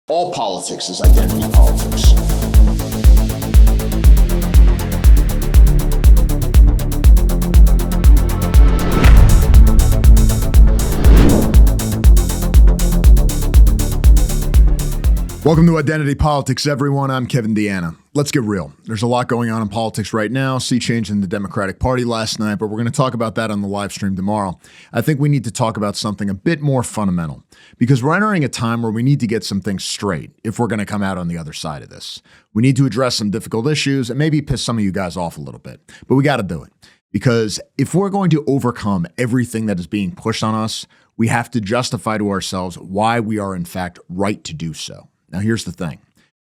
All politics is identity politics. Welcome to Identity Politics, everyone. I'm Kevin DeAnna. Let's get real. There's a lot going on in politics right now. Sea change in the Democratic Party last night, but we're going to talk about that on the live stream tomorrow. I think we need to talk about something a bit more fundamental because we're entering a time where we need to get some things straight if we're going to come out on the other side of this. We need to address some difficult issues and maybe piss some of you guys off a little bit, but we got to do it because if we're going to overcome everything that is being pushed on us, we have to justify to ourselves why we are in fact right to do so. Now, here's the thing.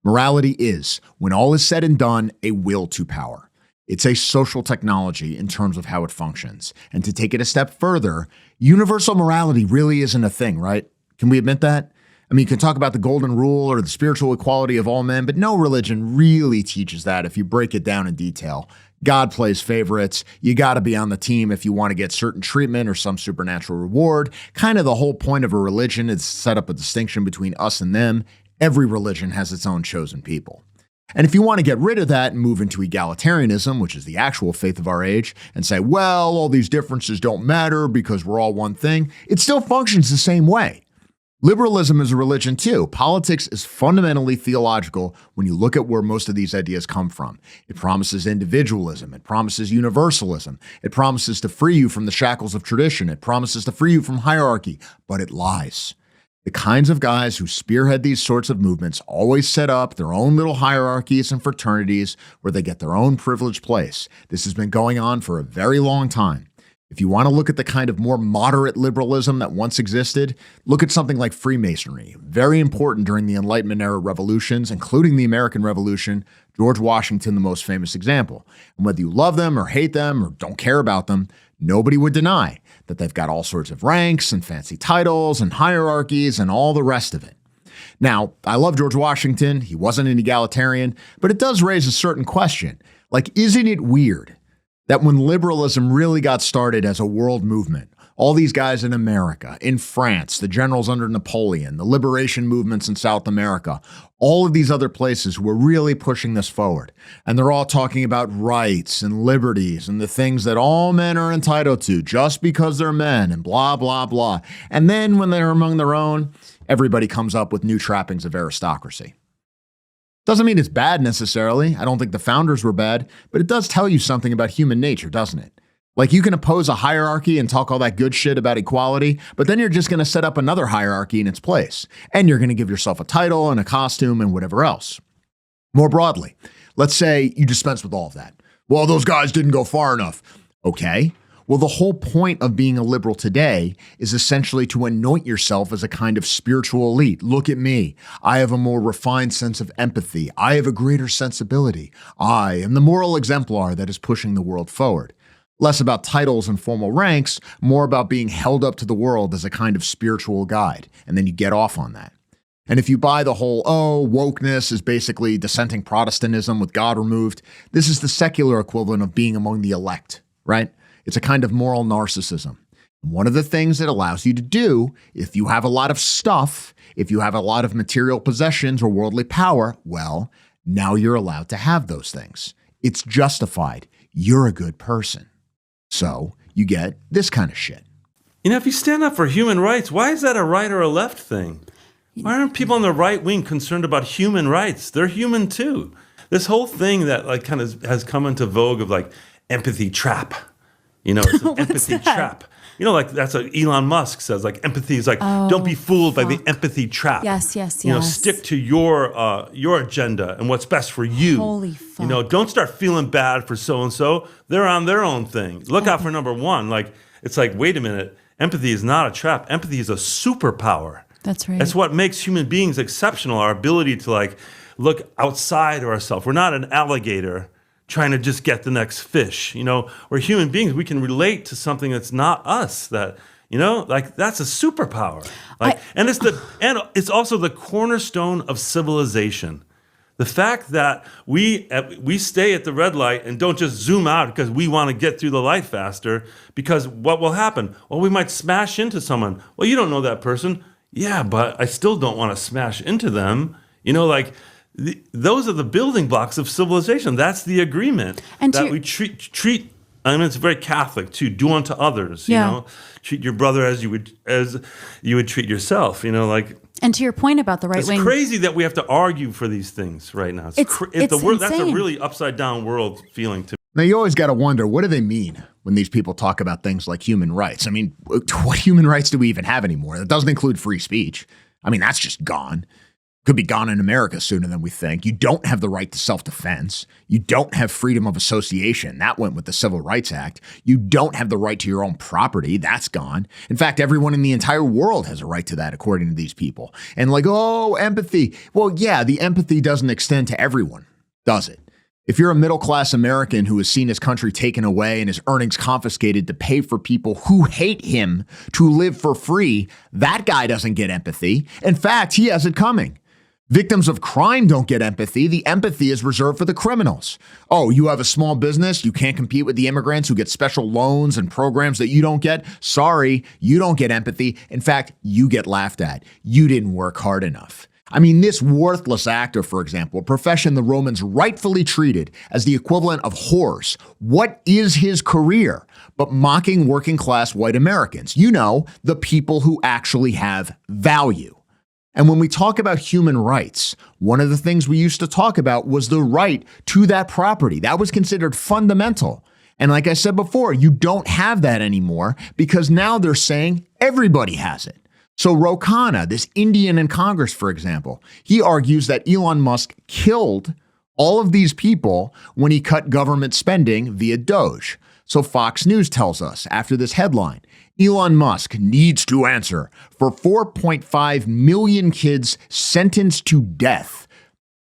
Morality is, when all is said and done, a will to power. It's a social technology in terms of how it functions. And to take it a step further, universal morality really isn't a thing, right? Can we admit that? I mean, you can talk about the golden rule or the spiritual equality of all men, but no religion really teaches that if you break it down in detail. God plays favorites. You got to be on the team if you want to get certain treatment or some supernatural reward. Kind of the whole point of a religion is to set up a distinction between us and them. Every religion has its own chosen people. And if you want to get rid of that and move into egalitarianism, which is the actual faith of our age, and say, well, all these differences don't matter because we're all one thing, it still functions the same way. Liberalism is a religion too. Politics is fundamentally theological when you look at where most of these ideas come from. It promises individualism. It promises universalism. It promises to free you from the shackles of tradition. It promises to free you from hierarchy, but it lies. The kinds of guys who spearhead these sorts of movements always set up their own little hierarchies and fraternities where they get their own privileged place. This has been going on for a very long time. If you want to look at the kind of more moderate liberalism that once existed, look at something like Freemasonry, very important during the Enlightenment era revolutions, including the American Revolution, George Washington, the most famous example. And whether you love them or hate them or don't care about them, nobody would deny that they've got all sorts of ranks and fancy titles and hierarchies and all the rest of it. Now, I love George Washington. He wasn't an egalitarian, but it does raise a certain question. Like, isn't it weird that when liberalism really got started as a world movement, all these guys in America, in France, the generals under Napoleon, the liberation movements in South America, all of these other places were really pushing this forward. And they're all talking about rights and liberties and the things that all men are entitled to just because they're men and blah, blah, blah. And then when they're among their own, everybody comes up with new trappings of aristocracy. Doesn't mean it's bad necessarily. I don't think the founders were bad, but it does tell you something about human nature, doesn't it? Like, you can oppose a hierarchy and talk all that good shit about equality, but then you're just going to set up another hierarchy in its place. And you're going to give yourself a title and a costume and whatever else. More broadly, let's say you dispense with all of that. Well, those guys didn't go far enough. Okay. Well, the whole point of being a liberal today is essentially to anoint yourself as a kind of spiritual elite. Look at me. I have a more refined sense of empathy. I have a greater sensibility. I am the moral exemplar that is pushing the world forward. Less about titles and formal ranks, more about being held up to the world as a kind of spiritual guide. And then you get off on that. And if you buy the whole, wokeness is basically dissenting Protestantism with God removed, this is the secular equivalent of being among the elect, right? It's a kind of moral narcissism. One of the things it allows you to do, if you have a lot of stuff, if you have a lot of material possessions or worldly power, well, now you're allowed to have those things. It's justified. You're a good person. So you get this kind of shit. You know, if you stand up for human rights, why is that a right or a left thing? Why aren't people on the right wing concerned about human rights? They're human too. This whole thing that like kind of has come into vogue of like empathy trap. You know, it's an empathy trap. You know, like that's what Elon Musk says. Like empathy is like, don't be fooled by the empathy trap. Yes. You know, stick to your agenda and what's best for you. Holy fuck. You know, don't start feeling bad for so and so. They're on their own thing. Look out for number one. Like it's like, wait a minute. Empathy is not a trap. Empathy is a superpower. That's right. That's what makes human beings exceptional. Our ability to like look outside of ourselves. We're not an alligator trying to just get the next fish. You know, we're human beings. We can relate to something that's not us. That, you know, like that's a superpower. Like, and it's also the cornerstone of civilization. The fact that we stay at the red light and don't just zoom out because we want to get through the light faster, because what will happen? Well, we might smash into someone. Well, you don't know that person. Yeah, but I still don't want to smash into them. Like those are the building blocks of civilization. That's the agreement And that we treat. I mean, it's very Catholic too. Do unto others. Yeah. Treat your brother as you would treat yourself. And to your point about the right It's wing, crazy that we have to argue for these things right now. It's the world. That's a insane. really upside down world feeling to me. Now, you always got to wonder, what do they mean when these people talk about things like human rights? I mean, what human rights do we even have anymore? That doesn't include free speech. I mean, that's just gone. Could be gone in America sooner than we think. You don't have the right to self-defense. You don't have freedom of association. That went with the Civil Rights Act. You don't have the right to your own property. That's gone. In fact, everyone in the entire world has a right to that, according to these people. And empathy. Well, yeah, the empathy doesn't extend to everyone, does it? If you're a middle-class American who has seen his country taken away and his earnings confiscated to pay for people who hate him to live for free, that guy doesn't get empathy. In fact, he has it coming. Victims of crime don't get empathy. The empathy is reserved for the criminals. Oh, you have a small business? You can't compete with the immigrants who get special loans and programs that you don't get? Sorry, you don't get empathy. In fact, you get laughed at. You didn't work hard enough. I mean, this worthless actor, for example, a profession the Romans rightfully treated as the equivalent of whores. What is his career but mocking working class white Americans? The people who actually have value. And when we talk about human rights, one of the things we used to talk about was the right to that property. That was considered fundamental. And like I said before, you don't have that anymore because now they're saying everybody has it. So Ro Khanna, this Indian in Congress, for example, he argues that Elon Musk killed all of these people when he cut government spending via Doge. So Fox News tells us after this headline, Elon Musk needs to answer for 4.5 million kids sentenced to death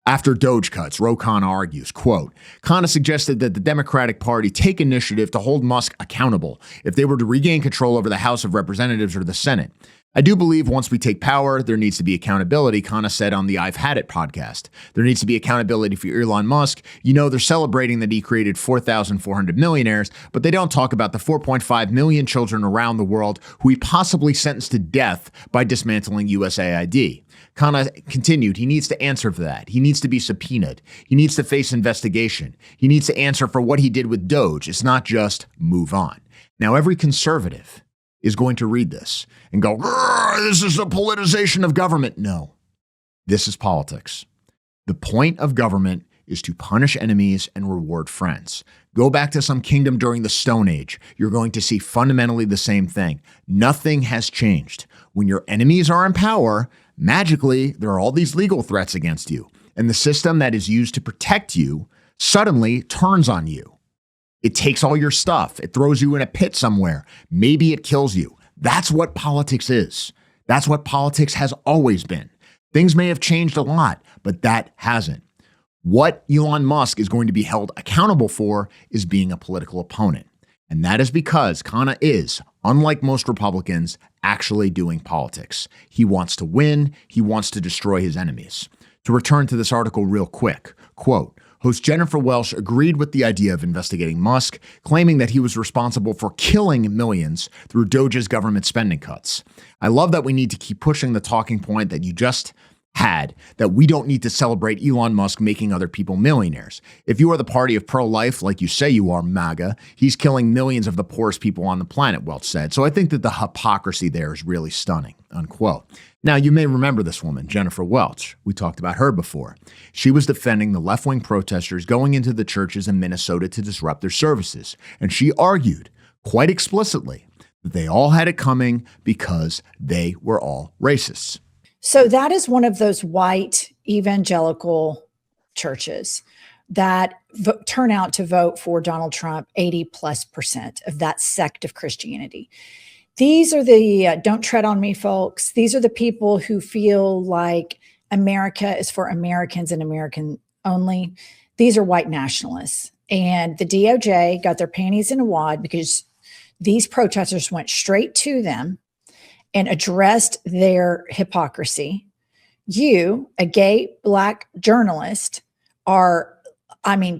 after Doge cuts. Ro Khanna argues, quote, Khanna suggested that the Democratic Party take initiative to hold Musk accountable if they were to regain control over the House of Representatives or the Senate. I do believe once we take power, there needs to be accountability, Khanna said on the I've Had It podcast. There needs to be accountability for Elon Musk. They're celebrating that he created 4,400 millionaires, but they don't talk about the 4.5 million children around the world who he possibly sentenced to death by dismantling USAID. Khanna continued, he needs to answer for that. He needs to be subpoenaed. He needs to face investigation. He needs to answer for what he did with Doge. It's not just move on. Now, every conservative is going to read this and go, this is a politicization of government. No, this is politics. The point of government is to punish enemies and reward friends. Go back to some kingdom during the Stone Age. You're going to see fundamentally the same thing. Nothing has changed. When your enemies are in power, magically, there are all these legal threats against you. And the system that is used to protect you suddenly turns on you. It takes all your stuff. It throws you in a pit somewhere. Maybe it kills you. That's what politics is. That's what politics has always been. Things may have changed a lot, but that hasn't. What Elon Musk is going to be held accountable for is being a political opponent. And that is because Khanna is, unlike most Republicans, actually doing politics. He wants to win. He wants to destroy his enemies. To return to this article real quick, quote, host Jennifer Welsh agreed with the idea of investigating Musk, claiming that he was responsible for killing millions through Doge's government spending cuts. I love that we need to keep pushing the talking point that you just had, that we don't need to celebrate Elon Musk making other people millionaires. If you are the party of pro-life, like you say you are, MAGA, he's killing millions of the poorest people on the planet, Welch said. So I think that the hypocrisy there is really stunning, unquote. Now, you may remember this woman, Jennifer Welch. We talked about her before. She was defending the left-wing protesters going into the churches in Minnesota to disrupt their services. And she argued quite explicitly that they all had it coming because they were all racists. So that is one of those white evangelical churches that turn out to vote for Donald Trump, 80+% of that sect of Christianity. These are the don't tread on me folks. These are the people who feel like America is for Americans and American only. These are white nationalists. And the DOJ got their panties in a wad because these protesters went straight to them and addressed their hypocrisy. You, a gay Black journalist, are,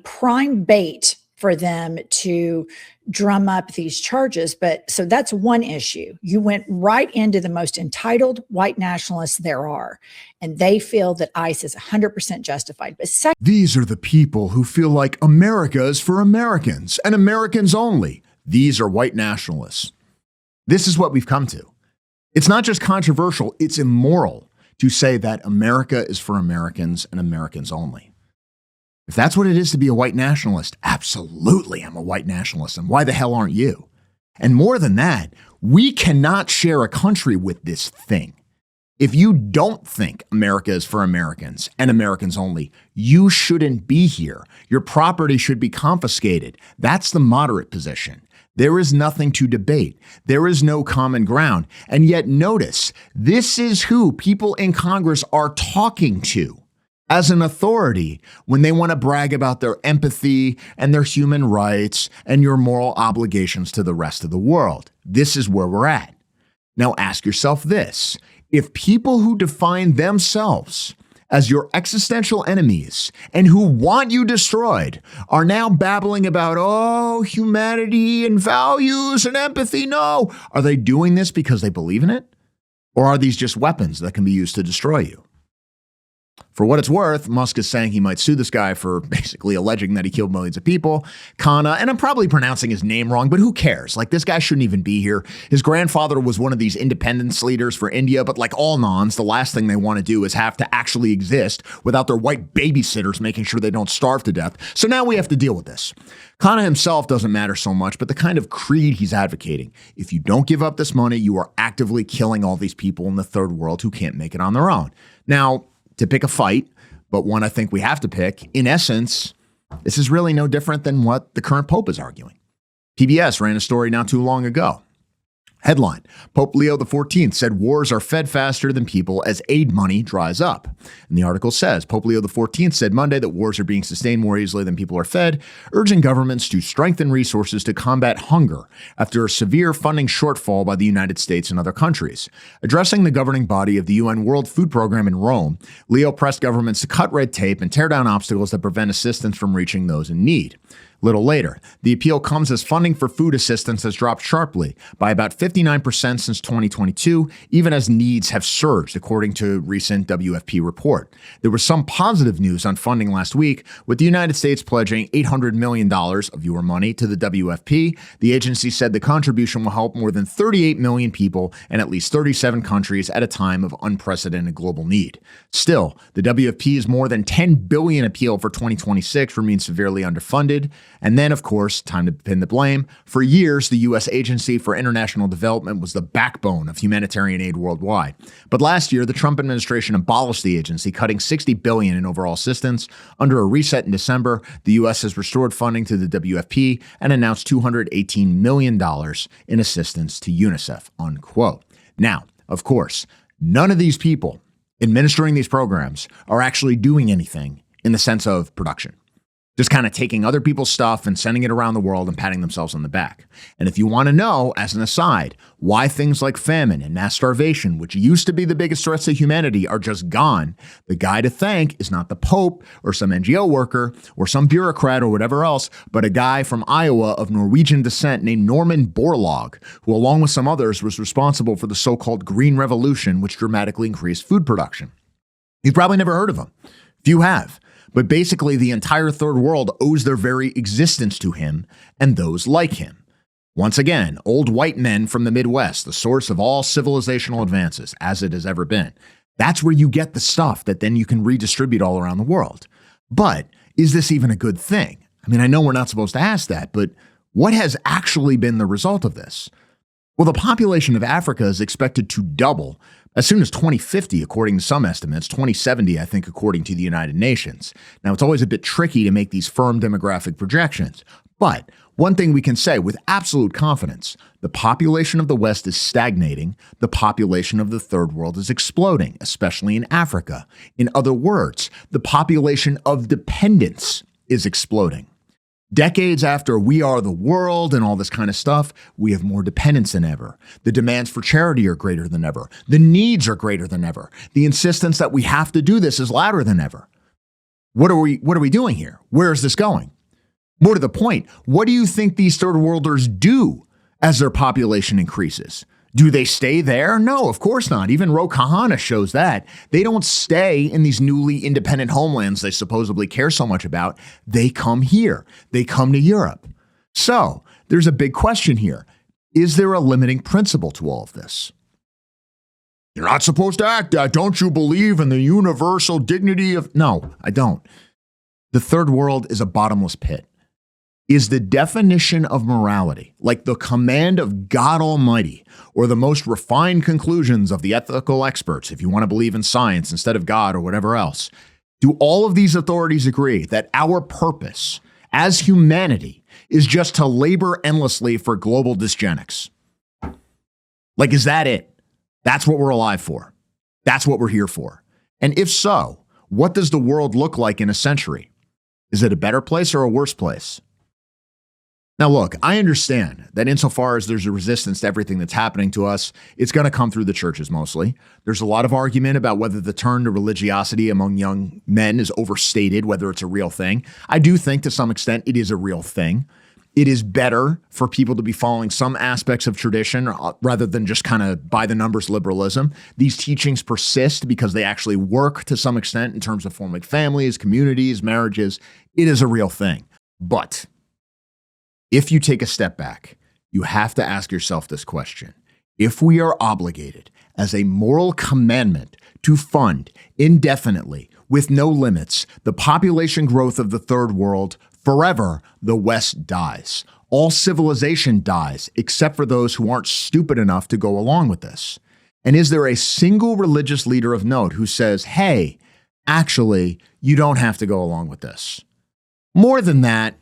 prime bait for them to drum up these charges. But so that's one issue. You went right into the most entitled white nationalists there are, and they feel that ICE is 100% justified. But These are the people who feel like America is for Americans and Americans only. These are white nationalists. This is what we've come to. It's not just controversial, it's immoral to say that America is for Americans and Americans only. If that's what it is to be a white nationalist, absolutely I'm a white nationalist. And why the hell aren't you? And more than that, we cannot share a country with this thing. If you don't think America is for Americans and Americans only, you shouldn't be here. Your property should be confiscated. That's the moderate position. There is nothing to debate. There is no common ground. And yet notice, this is who people in Congress are talking to as an authority when they want to brag about their empathy and their human rights and your moral obligations to the rest of the world. This is where we're at. Now ask yourself this. If people who define themselves as your existential enemies and who want you destroyed are now babbling about, oh, humanity and values and empathy, no. Are they doing this because they believe in it? Or are these just weapons that can be used to destroy you? For what it's worth, Musk is saying he might sue this guy for basically alleging that he killed millions of people. Kana, and I'm probably pronouncing his name wrong, but who cares? Like, this guy shouldn't even be here. His grandfather was one of these independence leaders for India, but like all nons, the last thing they want to do is have to actually exist without their white babysitters making sure they don't starve to death. So now we have to deal with this. Kana himself doesn't matter so much, but the kind of creed he's advocating. If you don't give up this money, you are actively killing all these people in the third world who can't make it on their own. Now, to pick a fight, but one I think we have to pick, in essence, this is really no different than what the current Pope is arguing. PBS ran a story not too long ago. Headline, Pope Leo XIV said wars are fed faster than people as aid money dries up. And the article says, Pope Leo XIV said Monday that wars are being sustained more easily than people are fed, urging governments to strengthen resources to combat hunger after a severe funding shortfall by the United States and other countries. Addressing the governing body of the UN World Food Program in Rome, Leo pressed governments to cut red tape and tear down obstacles that prevent assistance from reaching those in need. Little later, the appeal comes as funding for food assistance has dropped sharply by about 59% since 2022, even as needs have surged, according to a recent WFP report. There was some positive news on funding last week, with the United States pledging $800 million of your money to the WFP. The agency said the contribution will help more than 38 million people in at least 37 countries at a time of unprecedented global need. Still, the WFP's more than $10 billion appeal for 2026 remains severely underfunded. And then, of course, time to pin the blame. For years, the U.S. Agency for International Development was the backbone of humanitarian aid worldwide. But last year, the Trump administration abolished the agency, cutting $60 billion in overall assistance. Under a reset in December, the U.S. has restored funding to the WFP and announced $218 million in assistance to UNICEF, unquote. Now, of course, none of these people administering these programs are actually doing anything in the sense of production. Just kind of taking other people's stuff and sending it around the world and patting themselves on the back. And if you want to know, as an aside, why things like famine and mass starvation, which used to be the biggest threats to humanity, are just gone, the guy to thank is not the Pope or some NGO worker or some bureaucrat or whatever else, but a guy from Iowa of Norwegian descent named Norman Borlaug, who along with some others was responsible for the so-called Green Revolution, which dramatically increased food production. You've probably never heard of him. Few have. But basically, the entire third world owes their very existence to him and those like him. Once again, old white men from the Midwest, the source of all civilizational advances, as it has ever been. That's where you get the stuff that then you can redistribute all around the world. But is this even a good thing? I mean, I know we're not supposed to ask that, but what has actually been the result of this? Well, the population of Africa is expected to double as soon as 2050, according to some estimates, 2070, I think, according to the United Nations. Now, it's always a bit tricky to make these firm demographic projections, but one thing we can say with absolute confidence, the population of the West is stagnating, the population of the third world is exploding, especially in Africa. In other words, the population of dependence is exploding. Decades after we are the world and all this kind of stuff, we have more dependence than ever. The demands for charity are greater than ever. The needs are greater than ever. The insistence that we have to do this is louder than ever. What are we doing here? Where is this going? More to the point, what do you think these third worlders do as their population increases? Do they stay there? No, of course not. Even Ro Khanna shows that. They don't stay in these newly independent homelands they supposedly care so much about. They come here. They come to Europe. So there's a big question here. Is there a limiting principle to all of this? You're not supposed to act that. Don't you believe in the universal dignity of... No, I don't. The third world is a bottomless pit. Is the definition of morality, like the command of God Almighty, or the most refined conclusions of the ethical experts, if you want to believe in science instead of God or whatever else, do all of these authorities agree that our purpose as humanity is just to labor endlessly for global dysgenics? Like, is that it? That's what we're alive for. That's what we're here for. And if so, what does the world look like in a century? Is it a better place or a worse place? Now, look, I understand that insofar as there's a resistance to everything that's happening to us, it's going to come through the churches mostly. There's a lot of argument about whether the turn to religiosity among young men is overstated, whether it's a real thing. I do think to some extent it is a real thing. It is better for people to be following some aspects of tradition rather than just kind of by the numbers liberalism. These teachings persist because they actually work to some extent in terms of forming families, communities, marriages. It is a real thing. But if you take a step back, you have to ask yourself this question. If we are obligated as a moral commandment to fund indefinitely, with no limits, the population growth of the third world, forever, the West dies. All civilization dies, except for those who aren't stupid enough to go along with this. And is there a single religious leader of note who says, hey, actually, you don't have to go along with this? More than that,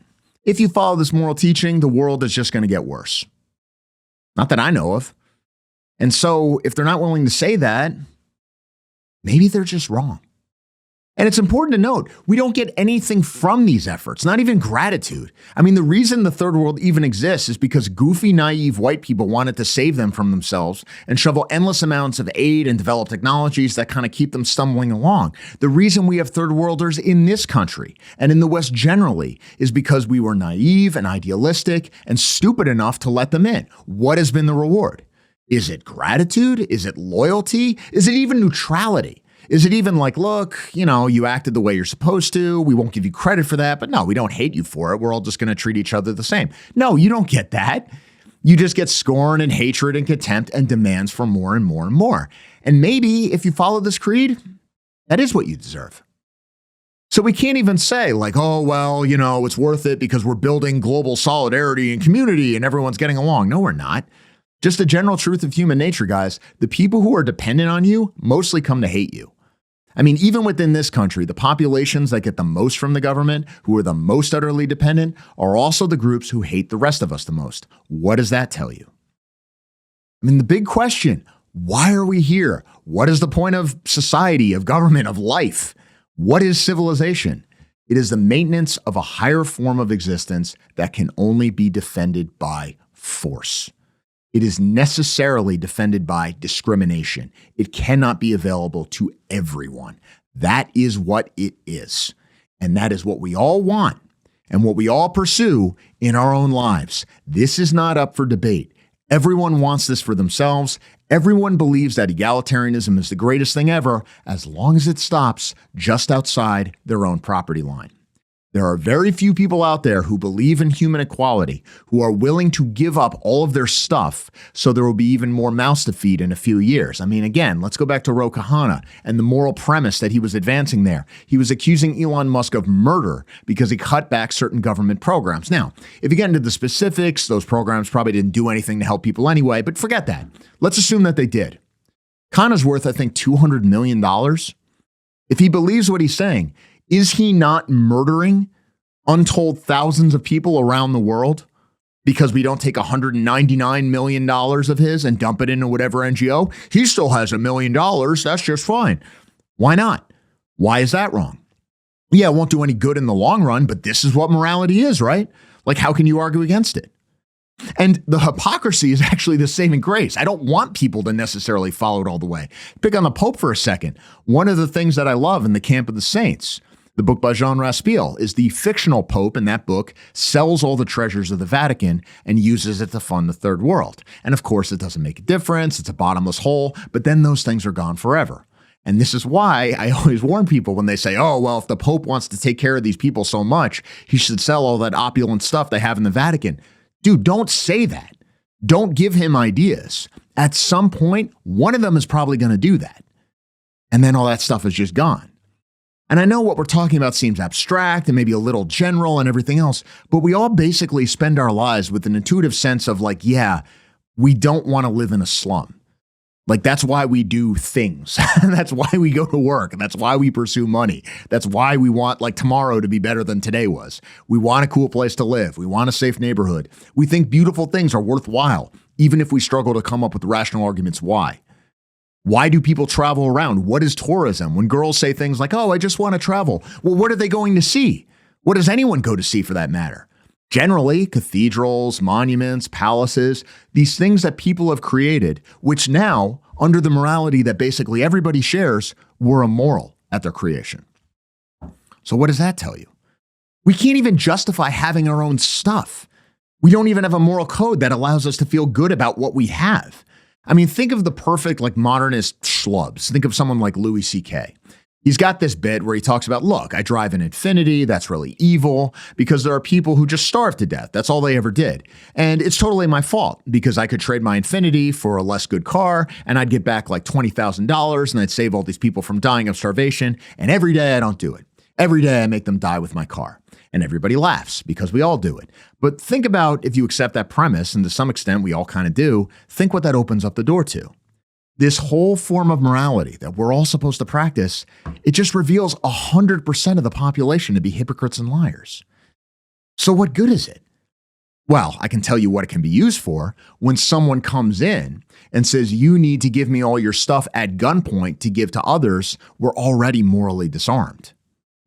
if you follow this moral teaching, the world is just going to get worse. Not that I know of. And so if they're not willing to say that, maybe they're just wrong. And it's important to note, we don't get anything from these efforts, not even gratitude. I mean, the reason the third world even exists is because goofy, naive white people wanted to save them from themselves and shovel endless amounts of aid and develop technologies that kind of keep them stumbling along. The reason we have third worlders in this country and in the West generally is because we were naive and idealistic and stupid enough to let them in. What has been the reward? Is it gratitude? Is it loyalty? Is it even neutrality? Is it even like, look, you acted the way you're supposed to. We won't give you credit for that. But no, we don't hate you for it. We're all just going to treat each other the same. No, you don't get that. You just get scorn and hatred and contempt and demands for more and more and more. And maybe if you follow this creed, that is what you deserve. So we can't even say like, oh, well, it's worth it because we're building global solidarity and community and everyone's getting along. No, we're not. Just the general truth of human nature, guys. The people who are dependent on you mostly come to hate you. I mean, even within this country, the populations that get the most from the government, who are the most utterly dependent, are also the groups who hate the rest of us the most. What does that tell you? I mean, the big question, why are we here? What is the point of society, of government, of life? What is civilization? It is the maintenance of a higher form of existence that can only be defended by force. It is necessarily defended by discrimination. It cannot be available to everyone. That is what it is. And that is what we all want and what we all pursue in our own lives. This is not up for debate. Everyone wants this for themselves. Everyone believes that egalitarianism is the greatest thing ever, as long as it stops just outside their own property line. There are very few people out there who believe in human equality, who are willing to give up all of their stuff so there will be even more mouths to feed in a few years. I mean, again, let's go back to Ro Khanna and the moral premise that he was advancing there. He was accusing Elon Musk of murder because he cut back certain government programs. Now, if you get into the specifics, those programs probably didn't do anything to help people anyway, but forget that. Let's assume that they did. Khanna's worth, I think, $200 million. If he believes what he's saying, is he not murdering untold thousands of people around the world because we don't take $199 million of his and dump it into whatever NGO? He still has $1 million. That's just fine. Why not? Why is that wrong? Yeah, it won't do any good in the long run, but this is what morality is, right? Like, how can you argue against it? And the hypocrisy is actually the saving grace. I don't want people to necessarily follow it all the way. Pick on the Pope for a second. One of the things that I love in the camp of the saints, The book by Jean Raspiel is the fictional pope in that book sells all the treasures of the Vatican and uses it to fund the third world. And of course, it doesn't make a difference. It's a bottomless hole, but then those things are gone forever. And this is why I always warn people when they say, oh, well, if the Pope wants to take care of these people so much, he should sell all that opulent stuff they have in the Vatican. Dude, don't say that. Don't give him ideas. At some point, one of them is probably going to do that. And then all that stuff is just gone. And I know what we're talking about seems abstract and maybe a little general and everything else, but we all basically spend our lives with an intuitive sense of like, yeah, we don't want to live in a slum. Like, that's why we do things. That's why we go to work. And that's why we pursue money. That's why we want like tomorrow to be better than today was. We want a cool place to live. We want a safe neighborhood. We think beautiful things are worthwhile, even if we struggle to come up with rational arguments why. Why do people travel around? What is tourism? When girls say things like, oh, I just want to travel. Well, what are they going to see? What does anyone go to see for that matter? Generally, cathedrals, monuments, palaces, these things that people have created, which now, under the morality that basically everybody shares, were immoral at their creation. So what does that tell you? We can't even justify having our own stuff. We don't even have a moral code that allows us to feel good about what we have. I mean, think of the perfect like modernist schlubs. Think of someone like Louis C.K. He's got this bit where he talks about, look, I drive an Infiniti. That's really evil because there are people who just starve to death. That's all they ever did. And it's totally my fault because I could trade my Infiniti for a less good car and I'd get back like $20,000 and I'd save all these people from dying of starvation. And every day I don't do it. Every day I make them die with my car. And everybody laughs because we all do it. But think about if you accept that premise, and to some extent we all kind of do, think what that opens up the door to. This whole form of morality that we're all supposed to practice, it just reveals 100% of the population to be hypocrites and liars. So what good is it? Well, I can tell you what it can be used for when someone comes in and says, you need to give me all your stuff at gunpoint to give to others. We're already morally disarmed.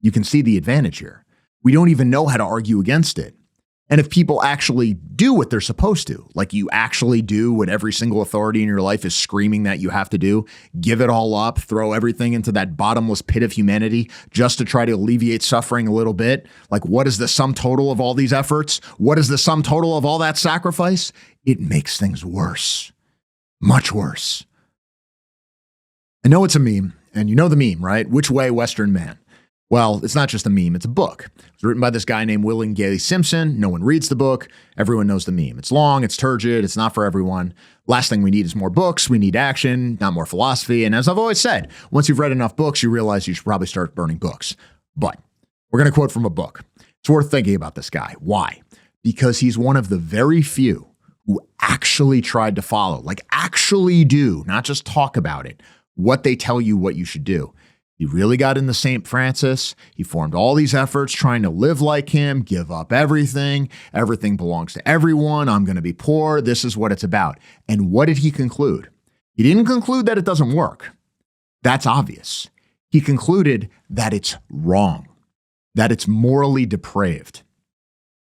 You can see the advantage here. We don't even know how to argue against it. And if people actually do what they're supposed to, like you actually do what every single authority in your life is screaming that you have to do, give it all up, throw everything into that bottomless pit of humanity just to try to alleviate suffering a little bit. Like, what is the sum total of all these efforts? What is the sum total of all that sacrifice? It makes things worse, much worse. I know it's a meme, and you know the meme, right? Which way, Western man? Well, it's not just a meme, it's a book. It's written by this guy named William Gay Simpson. No one reads the book. Everyone knows the meme. It's long, it's turgid, it's not for everyone. Last thing we need is more books. We need action, not more philosophy. And as I've always said, once you've read enough books, you realize you should probably start burning books. But we're going to quote from a book. It's worth thinking about this guy. Why? Because he's one of the very few who actually tried to follow, like actually do, not just talk about it, what they tell you what you should do. He really got into St. Francis. He formed all these efforts trying to live like him, give up everything. Everything belongs to everyone. I'm going to be poor. This is what it's about. And what did he conclude? He didn't conclude that it doesn't work. That's obvious. He concluded that it's wrong, that it's morally depraved.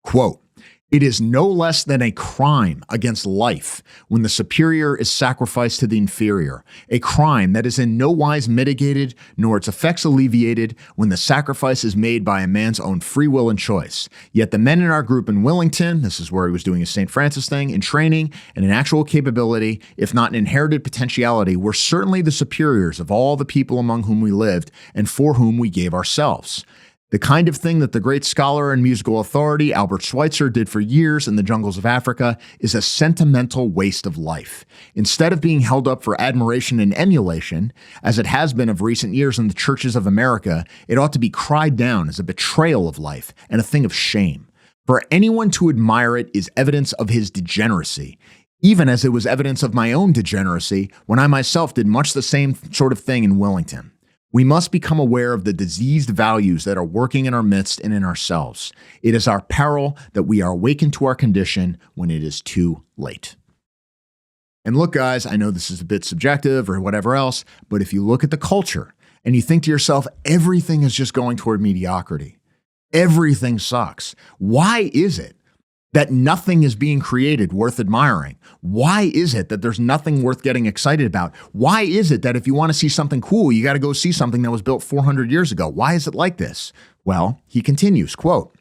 Quote, "It is no less than a crime against life when the superior is sacrificed to the inferior, a crime that is in no wise mitigated nor its effects alleviated when the sacrifice is made by a man's own free will and choice. Yet the men in our group in Wellington," this is where he was doing his St. Francis thing, "in training and in actual capability, if not in inherited potentiality, were certainly the superiors of all the people among whom we lived and for whom we gave ourselves. The kind of thing that the great scholar and musical authority Albert Schweitzer did for years in the jungles of Africa is a sentimental waste of life. Instead of being held up for admiration and emulation, as it has been of recent years in the churches of America, it ought to be cried down as a betrayal of life and a thing of shame. For anyone to admire it is evidence of his degeneracy, even as it was evidence of my own degeneracy when I myself did much the same sort of thing in Wellington. We must become aware of the diseased values that are working in our midst and in ourselves. It is our peril that we are awakened to our condition when it is too late." And look, guys, I know this is a bit subjective or whatever else, but if you look at the culture and you think to yourself, everything is just going toward mediocrity, everything sucks. Why is it that nothing is being created worth admiring? Why is it that there's nothing worth getting excited about? Why is it that if you want to see something cool, you got to go see something that was built 400 years ago? Why is it like this? Well, he continues, quote,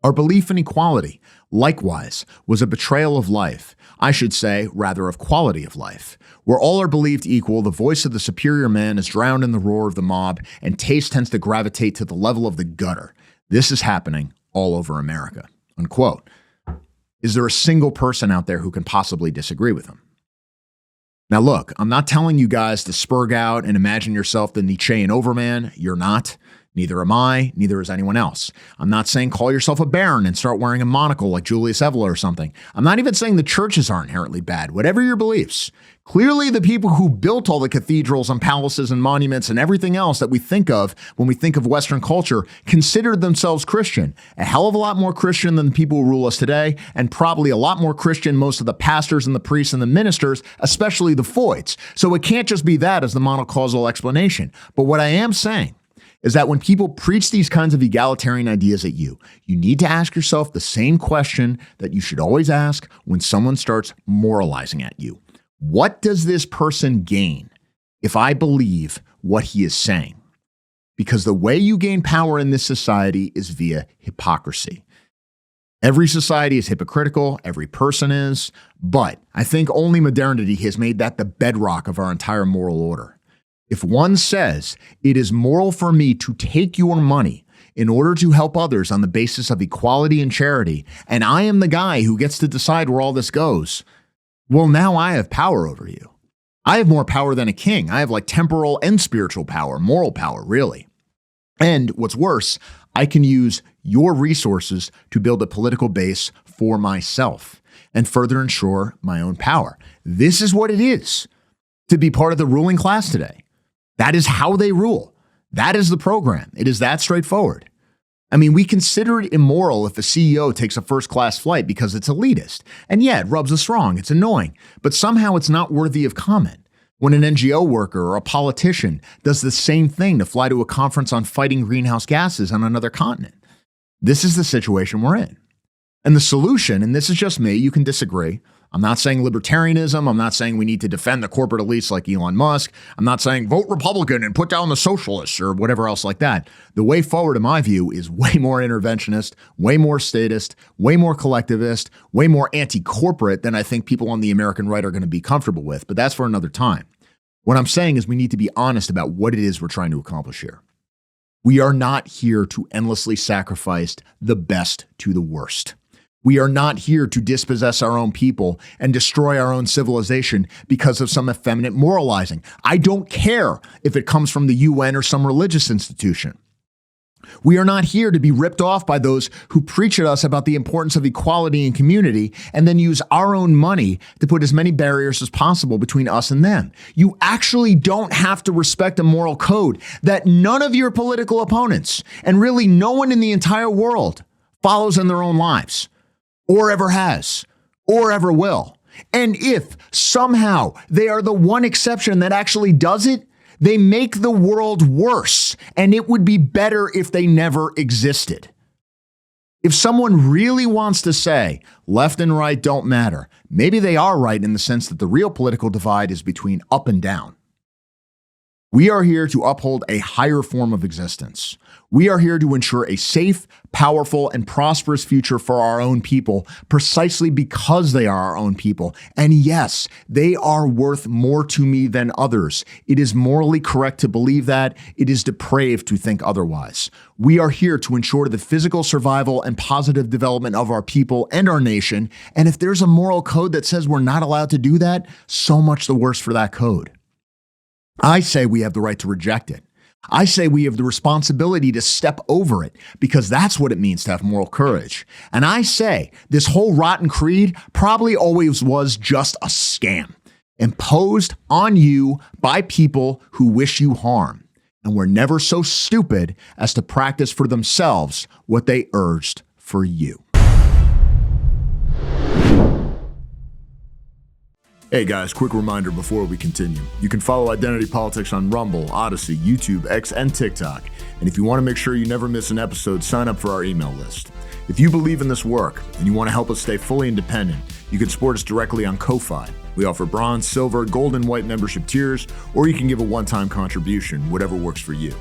"Our belief in equality, likewise, was a betrayal of life. I should say, rather of quality of life. Where all are believed equal, the voice of the superior man is drowned in the roar of the mob, and taste tends to gravitate to the level of the gutter. This is happening all over America." Unquote. Is there a single person out there who can possibly disagree with him? Now look, I'm not telling you guys to spurg out and imagine yourself the Nietzschean overman. You're not. Neither am I. Neither is anyone else. I'm not saying call yourself a baron and start wearing a monocle like Julius Evola or something. I'm not even saying the churches are inherently bad. Whatever your beliefs. Clearly, the people who built all the cathedrals and palaces and monuments and everything else that we think of when we think of Western culture considered themselves Christian. A hell of a lot more Christian than the people who rule us today, and probably a lot more Christian most of the pastors and the priests and the ministers, especially the Foyts. So it can't just be that as the monocausal explanation. But what I am saying is that when people preach these kinds of egalitarian ideas at you, you need to ask yourself the same question that you should always ask when someone starts moralizing at you. What does this person gain if I believe what he is saying? Because the way you gain power in this society is via hypocrisy. Every society is hypocritical, every person is, but I think only modernity has made that the bedrock of our entire moral order. If one says it is moral for me to take your money in order to help others on the basis of equality and charity, and I am the guy who gets to decide where all this goes, well, now I have power over you. I have more power than a king. I have like temporal and spiritual power, moral power, really. And what's worse, I can use your resources to build a political base for myself and further ensure my own power. This is what it is to be part of the ruling class today. That is how they rule. That is the program. It is that straightforward. I mean, we consider it immoral if a CEO takes a first-class flight because it's elitist. And yeah, it rubs us wrong. It's annoying. But somehow it's not worthy of comment. When an NGO worker or a politician does the same thing to fly to a conference on fighting greenhouse gases on another continent. This is the situation we're in. And the solution, and this is just me, you can disagree. I'm not saying libertarianism. I'm not saying we need to defend the corporate elites like Elon Musk. I'm not saying vote Republican and put down the socialists or whatever else like that. The way forward, in my view, is way more interventionist, way more statist, way more collectivist, way more anti-corporate than I think people on the American right are going to be comfortable with. But that's for another time. What I'm saying is we need to be honest about what it is we're trying to accomplish here. We are not here to endlessly sacrifice the best to the worst. We are not here to dispossess our own people and destroy our own civilization because of some effeminate moralizing. I don't care if it comes from the UN or some religious institution. We are not here to be ripped off by those who preach at us about the importance of equality and community and then use our own money to put as many barriers as possible between us and them. You actually don't have to respect a moral code that none of your political opponents and really no one in the entire world follows in their own lives. Or ever has, or ever will. And if somehow they are the one exception that actually does it, they make the world worse, and it would be better if they never existed. If someone really wants to say left and right don't matter, maybe they are right in the sense that the real political divide is between up and down. We are here to uphold a higher form of existence. We are here to ensure a safe, powerful, and prosperous future for our own people, precisely because they are our own people. And yes, they are worth more to me than others. It is morally correct to believe that. It is depraved to think otherwise. We are here to ensure the physical survival and positive development of our people and our nation. And if there's a moral code that says we're not allowed to do that, so much the worse for that code. I say we have the right to reject it. I say we have the responsibility to step over it because that's what it means to have moral courage. And I say this whole rotten creed probably always was just a scam imposed on you by people who wish you harm and were never so stupid as to practice for themselves what they urged for you. Hey guys, quick reminder before we continue. You can follow Identity Politics on Rumble, Odyssey, YouTube, X, and TikTok. And if you want to make sure you never miss an episode, sign up for our email list. If you believe in this work and you want to help us stay fully independent, you can support us directly on Ko-Fi. We offer bronze, silver, gold, and white membership tiers, or you can give a one-time contribution, whatever works for you.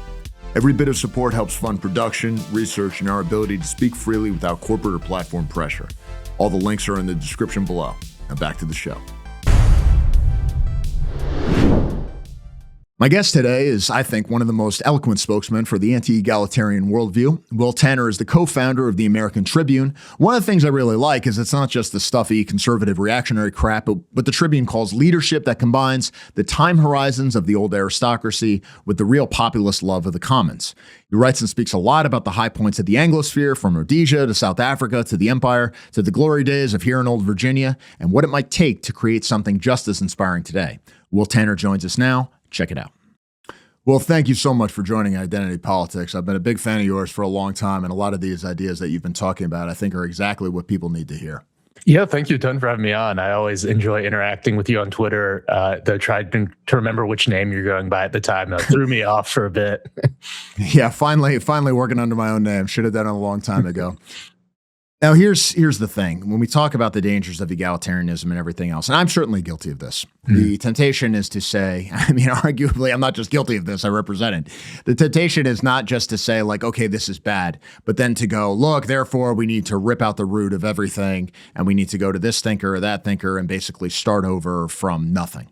Every bit of support helps fund production, research, and our ability to speak freely without corporate or platform pressure. All the links are in the description below. Now back to the show. My guest today is, I think, one of the most eloquent spokesmen for the anti-egalitarian worldview. Will Tanner is the co-founder of the American Tribune. One of the things I really like is it's not just the stuffy, conservative, reactionary crap, but the Tribune calls leadership that combines the time horizons of the old aristocracy with the real populist love of the commons. He writes and speaks a lot about the high points of the Anglosphere, from Rhodesia to South Africa to the Empire to the glory days of here in old Virginia, and what it might take to create something just as inspiring today. Will Tanner joins us now. Check it out. Well, thank you so much for joining Identity Politics. I've been a big fan of yours for a long time, and a lot of these ideas that you've been talking about, I think, are exactly what people need to hear. Yeah, thank you a ton for having me on. I always enjoy interacting with you on Twitter. Though tried to remember which name you're going by at the time. That threw me off for a bit. Yeah, finally working under my own name. Should have done it a long time ago. Now, here's the thing. When we talk about the dangers of egalitarianism and everything else, and I'm certainly guilty of this, the temptation is to say, arguably, I'm not just guilty of this, I represent it. The temptation is not just to say, like, okay, this is bad, but then to go, look, therefore, we need to rip out the root of everything, and we need to go to this thinker or that thinker and basically start over from nothing.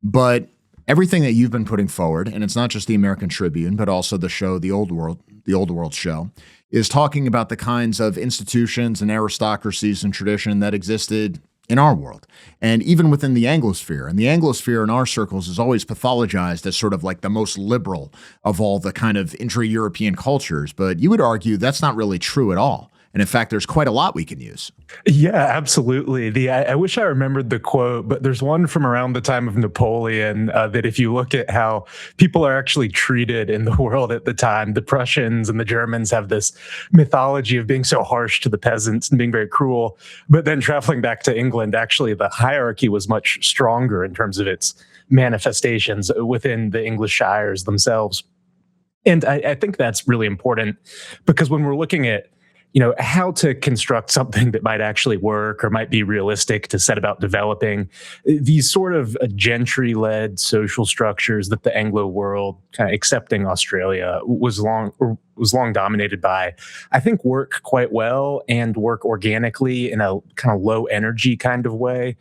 But everything that you've been putting forward, and it's not just the American Tribune, but also the show, The Old World show, is talking about the kinds of institutions and aristocracies and tradition that existed in our world, and even within the Anglosphere. And the Anglosphere in our circles is always pathologized as sort of like the most liberal of all the kind of intra-European cultures. But you would argue that's not really true at all. And in fact, there's quite a lot we can use. Yeah, absolutely. I wish I remembered the quote, but there's one from around the time of Napoleon that if you look at how people are actually treated in the world at the time, the Prussians and the Germans have this mythology of being so harsh to the peasants and being very cruel. But then traveling back to England, actually, the hierarchy was much stronger in terms of its manifestations within the English shires themselves. And I think that's really important because when we're looking at how to construct something that might actually work or might be realistic to set about developing these sort of gentry-led social structures that the Anglo world, kind of excepting Australia, was long dominated by, I think work quite well and work organically in a kind of low energy kind of way.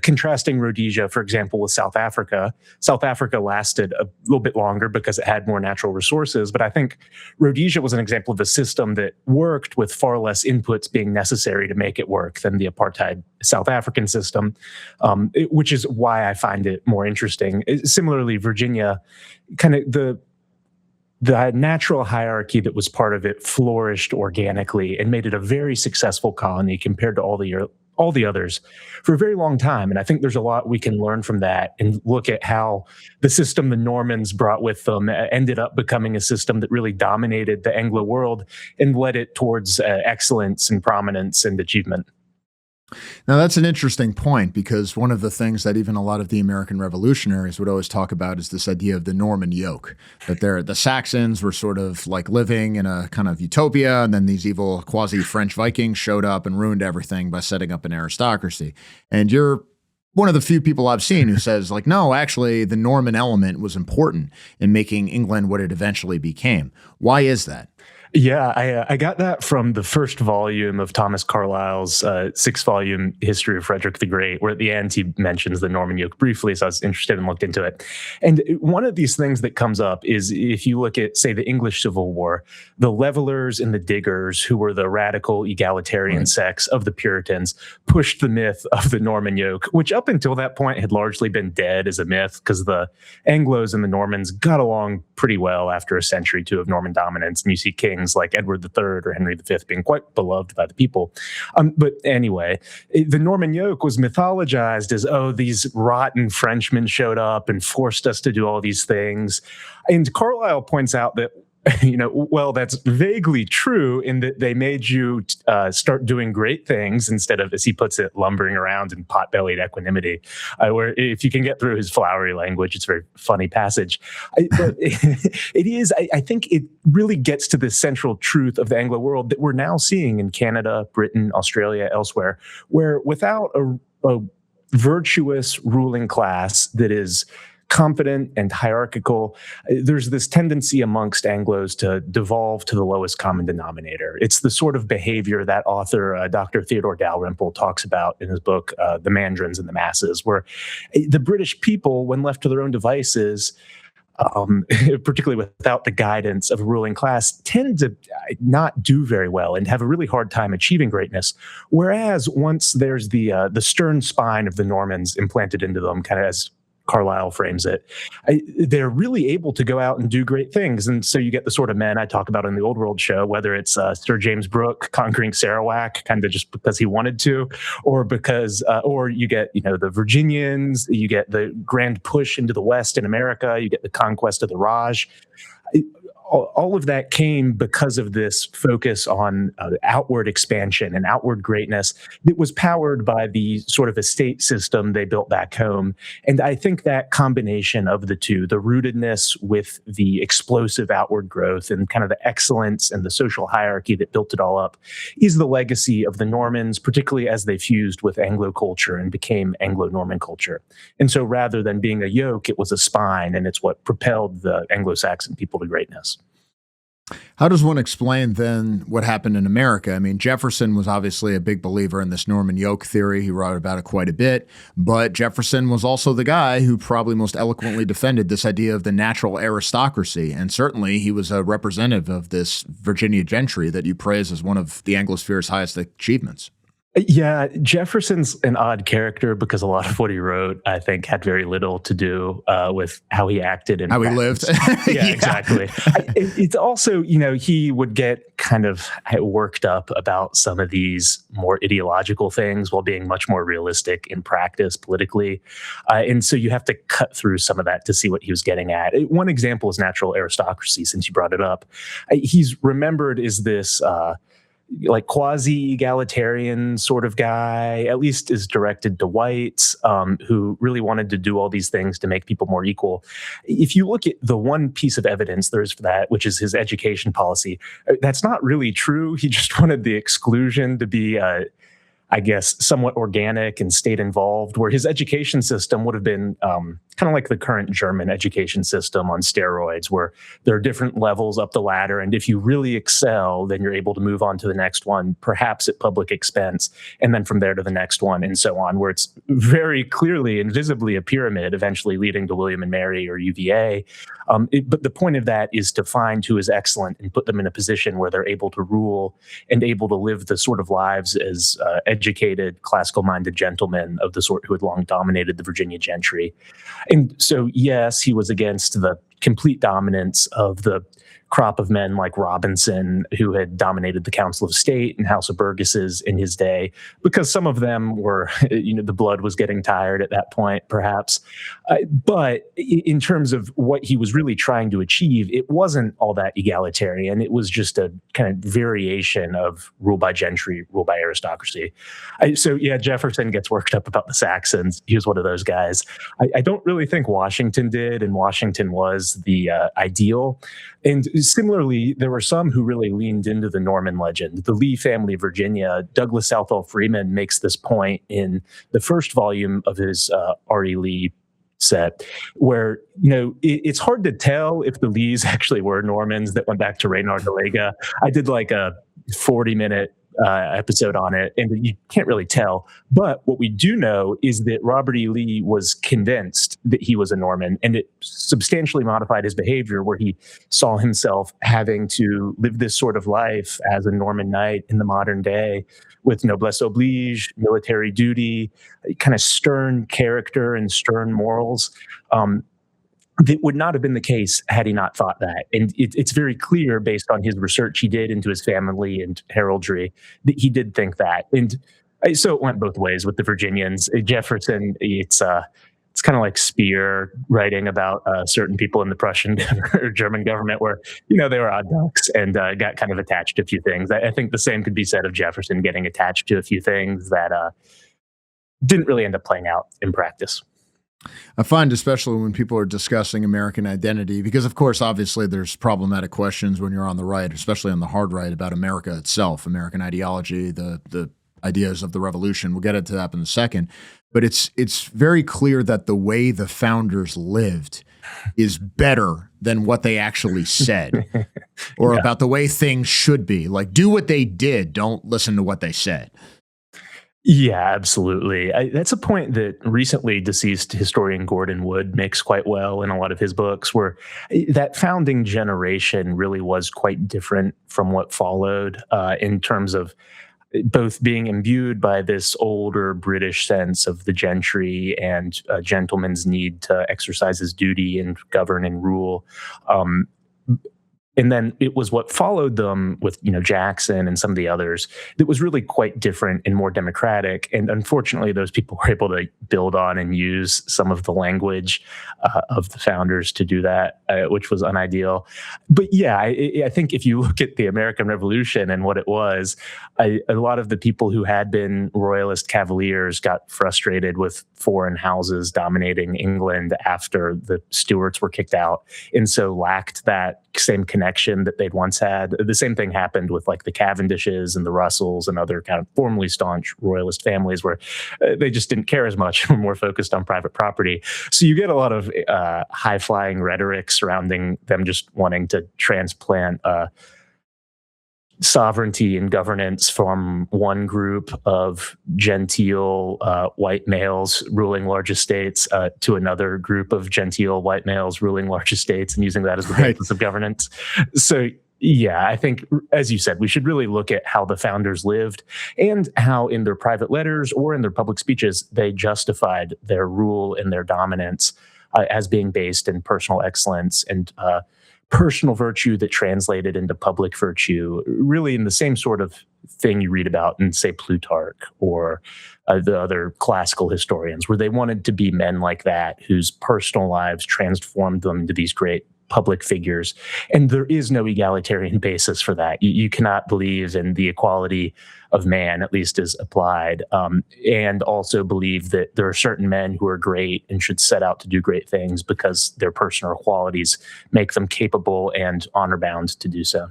Contrasting Rhodesia, for example, with South Africa. South Africa lasted a little bit longer because it had more natural resources, but I think Rhodesia was an example of a system that worked with far less inputs being necessary to make it work than the apartheid South African system, which is why I find it more interesting. Similarly, Virginia, kind of the natural hierarchy that was part of it flourished organically and made it a very successful colony compared to all the others for a very long time. And I think there's a lot we can learn from that and look at how the system the Normans brought with them ended up becoming a system that really dominated the Anglo world and led it towards excellence and prominence and achievement. Now, that's an interesting point, because one of the things that even a lot of the American revolutionaries would always talk about is this idea of the Norman yoke, that the Saxons were sort of like living in a kind of utopia, and then these evil quasi-French Vikings showed up and ruined everything by setting up an aristocracy. And you're one of the few people I've seen who says, like, no, actually, the Norman element was important in making England what it eventually became. Why is that? Yeah, I got that from the first volume of Thomas Carlyle's 6-volume History of Frederick the Great, where at the end he mentions the Norman yoke briefly, so I was interested and looked into it. And one of these things that comes up is if you look at, say, the English Civil War, the levelers and the diggers, who were the radical egalitarian sects of the Puritans, pushed the myth of the Norman yoke, which up until that point had largely been dead as a myth because the Anglos and the Normans got along pretty well after a century or two of Norman dominance, and you see kings like Edward III or Henry V being quite beloved by the people. But anyway, the Norman yoke was mythologized as, oh, these rotten Frenchmen showed up and forced us to do all these things. And Carlyle points out that Well, that's vaguely true in that they made you start doing great things instead of, as he puts it, lumbering around in pot-bellied equanimity. Where if you can get through his flowery language, it's a very funny passage. But it is, I think it really gets to the central truth of the Anglo world that we're now seeing in Canada, Britain, Australia, elsewhere, where without a virtuous ruling class that is confident and hierarchical, there's this tendency amongst Anglos to devolve to the lowest common denominator. It's the sort of behavior that author Dr. Theodore Dalrymple talks about in his book, The Mandarins and the Masses, where the British people, when left to their own devices, particularly without the guidance of a ruling class, tend to not do very well and have a really hard time achieving greatness. Whereas once there's the stern spine of the Normans implanted into them, kind of as Carlyle frames it, they're really able to go out and do great things. And so you get the sort of men I talk about in the Old World show, whether it's Sir James Brooke conquering Sarawak kind of just because he wanted to, or because, or you get, the Virginians, you get the grand push into the West in America, you get the conquest of the Raj. All of that came because of this focus on outward expansion and outward greatness that was powered by the sort of estate system they built back home. And I think that combination of the two, the rootedness with the explosive outward growth and kind of the excellence and the social hierarchy that built it all up, is the legacy of the Normans, particularly as they fused with Anglo culture and became Anglo-Norman culture. And so rather than being a yoke, it was a spine, and it's what propelled the Anglo-Saxon people to greatness. How does one explain then what happened in America? I mean, Jefferson was obviously a big believer in this Norman yoke theory. He wrote about it quite a bit, but Jefferson was also the guy who probably most eloquently defended this idea of the natural aristocracy. And certainly he was a representative of this Virginia gentry that you praise as one of the Anglosphere's highest achievements. Yeah, Jefferson's an odd character because a lot of what he wrote, I think, had very little to do with how he acted and how he lived. Yeah, exactly. It's also, he would get kind of worked up about some of these more ideological things while being much more realistic in practice politically. And so you have to cut through some of that to see what he was getting at. One example is natural aristocracy, since you brought it up. He's remembered as this like quasi-egalitarian sort of guy, at least is directed to whites, who really wanted to do all these things to make people more equal. If you look at the one piece of evidence there is for that, which is his education policy, that's not really true. He just wanted the exclusion to be I guess, somewhat organic and state involved, where his education system would have been kind of like the current German education system on steroids, where there are different levels up the ladder. And if you really excel, then you're able to move on to the next one, perhaps at public expense, and then from there to the next one and so on, where it's very clearly and visibly a pyramid, eventually leading to William and Mary or UVA. But the point of that is to find who is excellent and put them in a position where they're able to rule and able to live the sort of lives as educated, classical-minded gentlemen of the sort who had long dominated the Virginia gentry. And so, yes, he was against the complete dominance of the crop of men like Robinson, who had dominated the Council of State and House of Burgesses in his day, because some of them were, the blood was getting tired at that point, perhaps. But in terms of what he was really trying to achieve, it wasn't all that egalitarian. It was just a kind of variation of rule by gentry, rule by aristocracy. So, yeah, Jefferson gets worked up about the Saxons. He was one of those guys. I don't really think Washington did, and Washington was the ideal. And similarly, there were some who really leaned into the Norman legend. The Lee family of Virginia, Douglas Southall Freeman makes this point in the first volume of his R.E. Lee set, where, it's hard to tell if the Lees actually were Normans that went back to Reynard de Lega. I did like a 40-minute episode on it, and you can't really tell. But what we do know is that Robert E. Lee was convinced that he was a Norman, and it substantially modified his behavior, where he saw himself having to live this sort of life as a Norman knight in the modern day, with noblesse oblige, military duty, kind of stern character and stern morals. That would not have been the case had he not thought that. And it's very clear, based on his research he did into his family and heraldry, that he did think that. And so it went both ways with the Virginians. Jefferson, it's It's kind of like Speer writing about certain people in the Prussian or German government where, they were odd ducks and got kind of attached to a few things. I think the same could be said of Jefferson getting attached to a few things that didn't really end up playing out in practice. I find, especially when people are discussing American identity, because of course, obviously there's problematic questions when you're on the right, especially on the hard right, about America itself, American ideology, the ideas of the revolution. We'll get into that in a second. But it's very clear that the way the founders lived is better than what they actually said or about the way things should be. Like, do what they did. Don't listen to what they said. Yeah, absolutely. That's a point that recently deceased historian Gordon Wood makes quite well in a lot of his books, where that founding generation really was quite different from what followed in terms of both being imbued by this older British sense of the gentry and a gentleman's need to exercise his duty and govern and rule. And then it was what followed them with, Jackson and some of the others that was really quite different and more democratic. And unfortunately, those people were able to build on and use some of the language of the founders to do that, which was unideal. But yeah, I think if you look at the American Revolution and what it was, a lot of the people who had been royalist cavaliers got frustrated with foreign houses dominating England after the Stuarts were kicked out, and so lacked that same connection that they'd once had. The same thing happened with like the Cavendishes and the Russells and other kind of formerly staunch royalist families where they just didn't care as much and were more focused on private property. So you get a lot of high-flying rhetoric surrounding them just wanting to transplant sovereignty and governance from one group of genteel white males ruling large estates to another group of genteel white males ruling large estates and using that as the basis of governance. So yeah, I think, as you said, we should really look at how the founders lived and how in their private letters or in their public speeches, they justified their rule and their dominance as being based in personal excellence and personal virtue that translated into public virtue, really in the same sort of thing you read about in, say, Plutarch or the other classical historians, where they wanted to be men like that, whose personal lives transformed them into these great public figures. And there is no egalitarian basis for that. You cannot believe in the equality of man, at least as applied, and also believe that there are certain men who are great and should set out to do great things because their personal qualities make them capable and honor bound to do so.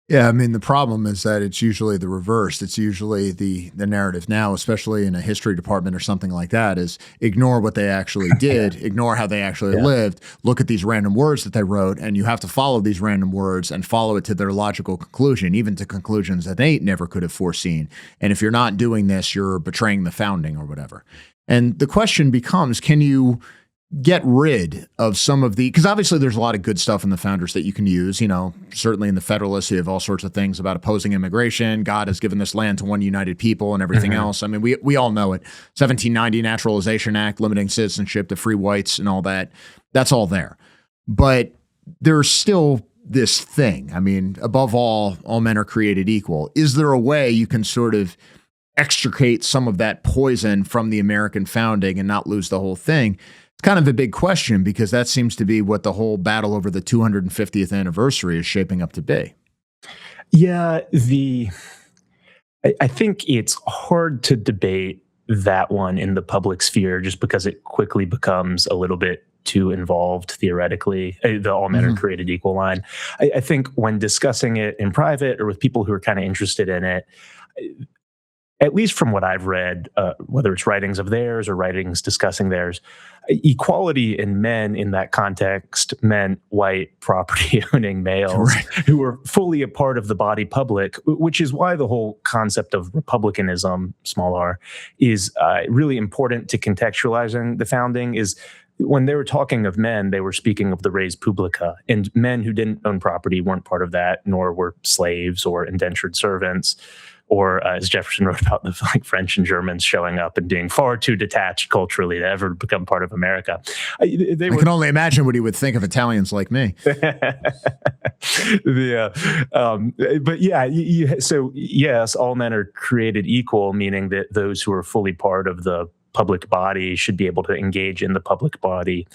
Yeah, I mean, the problem is that it's usually the reverse. It's usually the narrative now, especially in a history department or something like that, is ignore what they actually did, ignore how they actually lived, look at these random words that they wrote, and you have to follow these random words and follow it to their logical conclusion, even to conclusions that they never could have foreseen. And if you're not doing this, you're betraying the founding or whatever. And the question becomes, can you get rid of some of the, because obviously there's a lot of good stuff in the founders that you can use, certainly in the Federalists, you have all sorts of things about opposing immigration. God has given this land to one united people and everything else. I mean, we all know it. 1790 Naturalization Act, limiting citizenship to free whites and all that. That's all there. But there's still this thing. I mean, above all men are created equal. Is there a way you can sort of extricate some of that poison from the American founding and not lose the whole thing? It's kind of a big question because that seems to be what the whole battle over the 250th anniversary is shaping up to be. Yeah, I think it's hard to debate that one in the public sphere just because it quickly becomes a little bit too involved theoretically, the all men are created equal line. I think when discussing it in private or with people who are kind of interested in it, at least from what I've read, whether it's writings of theirs or writings discussing theirs, equality in men in that context meant white property-owning males who were fully a part of the body public, which is why the whole concept of republicanism, small r, is really important to contextualizing the founding. Is when they were talking of men, they were speaking of the res publica, and men who didn't own property weren't part of that, nor were slaves or indentured servants. Or as Jefferson wrote about, the French and Germans showing up and being far too detached culturally to ever become part of America. I can only imagine what he would think of Italians like me. But yeah, so yes, all men are created equal, meaning that those who are fully part of the public body should be able to engage in the public body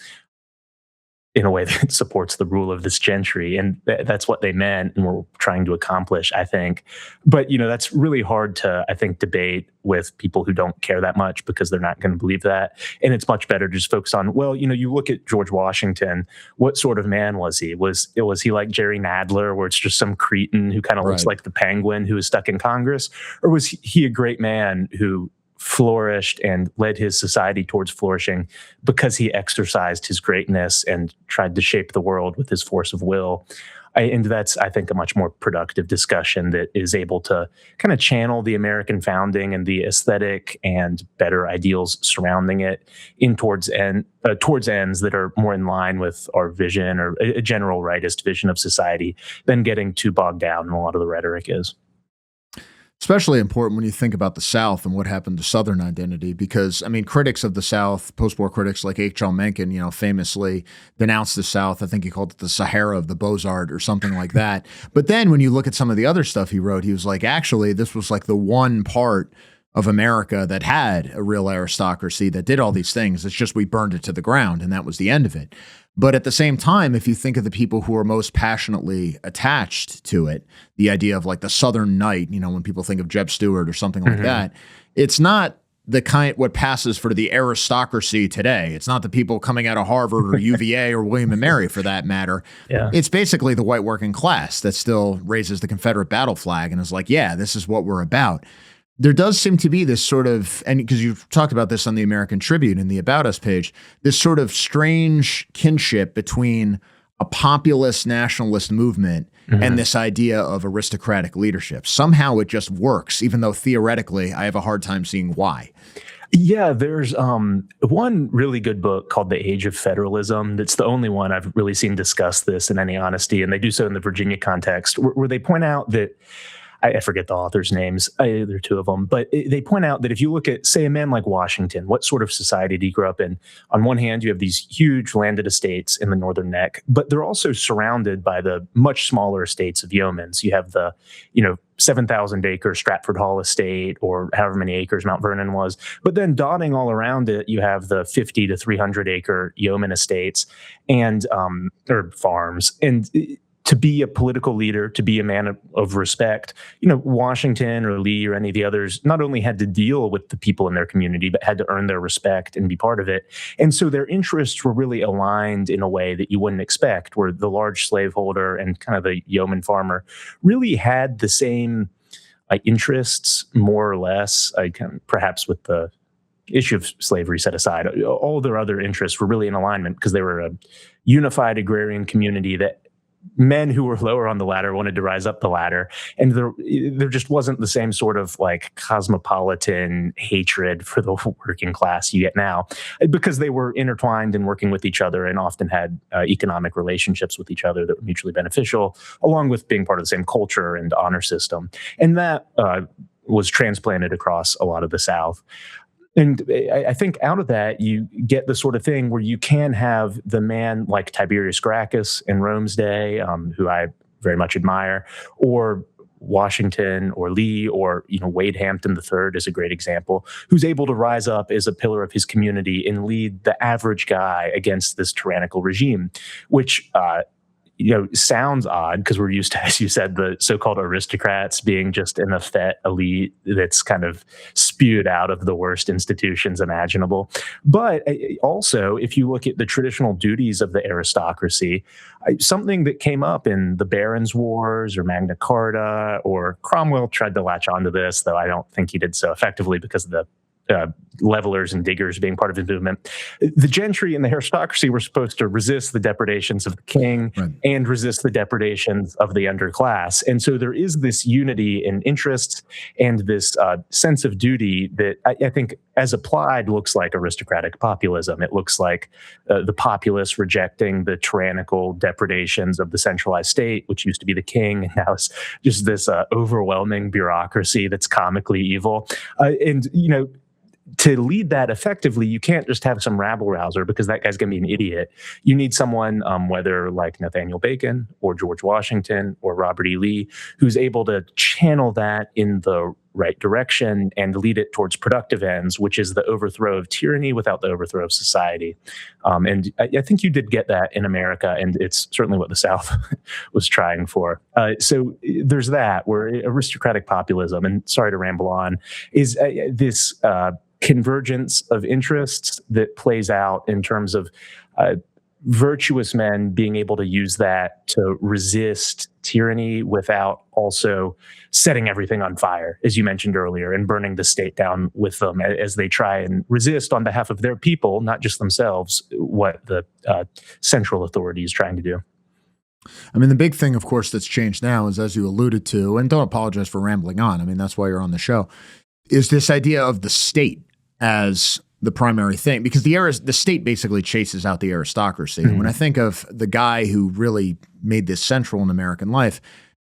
in a way that supports the rule of this gentry. And that's what they meant and were trying to accomplish, I think. But, that's really hard to, I think, debate with people who don't care that much because they're not going to believe that. And it's much better to just focus on, well, you look at George Washington, what sort of man was he? Was he like Jerry Nadler, where it's just some cretin who kind of looks like the penguin who is stuck in Congress? Or was he a great man who flourished and led his society towards flourishing because he exercised his greatness and tried to shape the world with his force of will? And that's, I think, a much more productive discussion that is able to kind of channel the American founding and the aesthetic and better ideals surrounding it in towards ends that are more in line with our vision or a general rightist vision of society than getting too bogged down in a lot of the rhetoric is. Especially important when you think about the South and what happened to Southern identity, because, critics of the South, post-war critics like H.L. Mencken, famously denounced the South. I think he called it the Sahara of the Beaux-Arts or something like that. But then when you look at some of the other stuff he wrote, he was like, actually, this was like the one part of America that had a real aristocracy that did all these things. It's just we burned it to the ground, and that was the end of it. But at the same time, if you think of the people who are most passionately attached to it, the idea of like the Southern Knight, when people think of Jeb Stuart or something like that, it's not the kind what passes for the aristocracy today. It's not the people coming out of Harvard or UVA or William and Mary for that matter. Yeah. It's basically the white working class that still raises the Confederate battle flag and is like, yeah, this is what we're about. There does seem to be this sort of, and because you've talked about this on the American Tribune in the About Us page, this sort of strange kinship between a populist nationalist movement and this idea of aristocratic leadership. Somehow it just works, even though theoretically I have a hard time seeing why. Yeah, there's one really good book called The Age of Federalism. That's the only one I've really seen discuss this in any honesty, and they do so in the Virginia context, where they point out that I forget the authors' names. There are two of them. But they point out that if you look at, say, a man like Washington, what sort of society did he grow up in? On one hand, you have these huge landed estates in the Northern Neck, but they're also surrounded by the much smaller estates of yeomans. You have the, 7,000-acre Stratford Hall estate or however many acres Mount Vernon was. But then dotting all around it, you have the 50 to 300-acre yeoman estates and or farms. And to be a political leader, to be a man of respect, Washington or Lee or any of the others not only had to deal with the people in their community, but had to earn their respect and be part of it. And so their interests were really aligned in a way that you wouldn't expect, where the large slaveholder and kind of the yeoman farmer really had the same interests, more or less, perhaps with the issue of slavery set aside. All their other interests were really in alignment because they were a unified agrarian community that men who were lower on the ladder wanted to rise up the ladder. And there just wasn't the same sort of cosmopolitan hatred for the working class you get now, because they were intertwined and working with each other and often had economic relationships with each other that were mutually beneficial, along with being part of the same culture and honor system. And that was transplanted across a lot of the South. And I think out of that, you get the sort of thing where you can have the man like Tiberius Gracchus in Rome's day, who I very much admire, or Washington or Lee or, Wade Hampton III is a great example, who's able to rise up as a pillar of his community and lead the average guy against this tyrannical regime, which sounds odd because we're used to, as you said, the so-called aristocrats being just an effete elite that's kind of spewed out of the worst institutions imaginable. But also, if you look at the traditional duties of the aristocracy, something that came up in the Barons' Wars or Magna Carta, or Cromwell tried to latch onto this, though I don't think he did so effectively because of the levelers and diggers being part of his movement. The gentry and the aristocracy were supposed to resist the depredations of the king and resist the depredations of the underclass. And so there is this unity in interests and this sense of duty that I think, as applied, looks like aristocratic populism. It looks like the populace rejecting the tyrannical depredations of the centralized state, which used to be the king, and now it's just this overwhelming bureaucracy that's comically evil. To lead that effectively, you can't just have some rabble-rouser because that guy's going to be an idiot. You need someone, whether like Nathaniel Bacon or George Washington or Robert E. Lee, who's able to channel that in the right direction and lead it towards productive ends, which is the overthrow of tyranny without the overthrow of society. And I think you did get that in America, and it's certainly what the South was trying for. So there's that, where aristocratic populism, and sorry to ramble on, is this convergence of interests that plays out in terms of virtuous men being able to use that to resist tyranny without also setting everything on fire, as you mentioned earlier, and burning the state down with them as they try and resist on behalf of their people, not just themselves, what the central authority is trying to do. I mean, the big thing, of course, that's changed now is, as you alluded to, and don't apologize for rambling on, I mean, that's why you're on the show, is this idea of the state as the primary thing, because the state basically chases out the aristocracy. And when I think of the guy who really made this central in American life,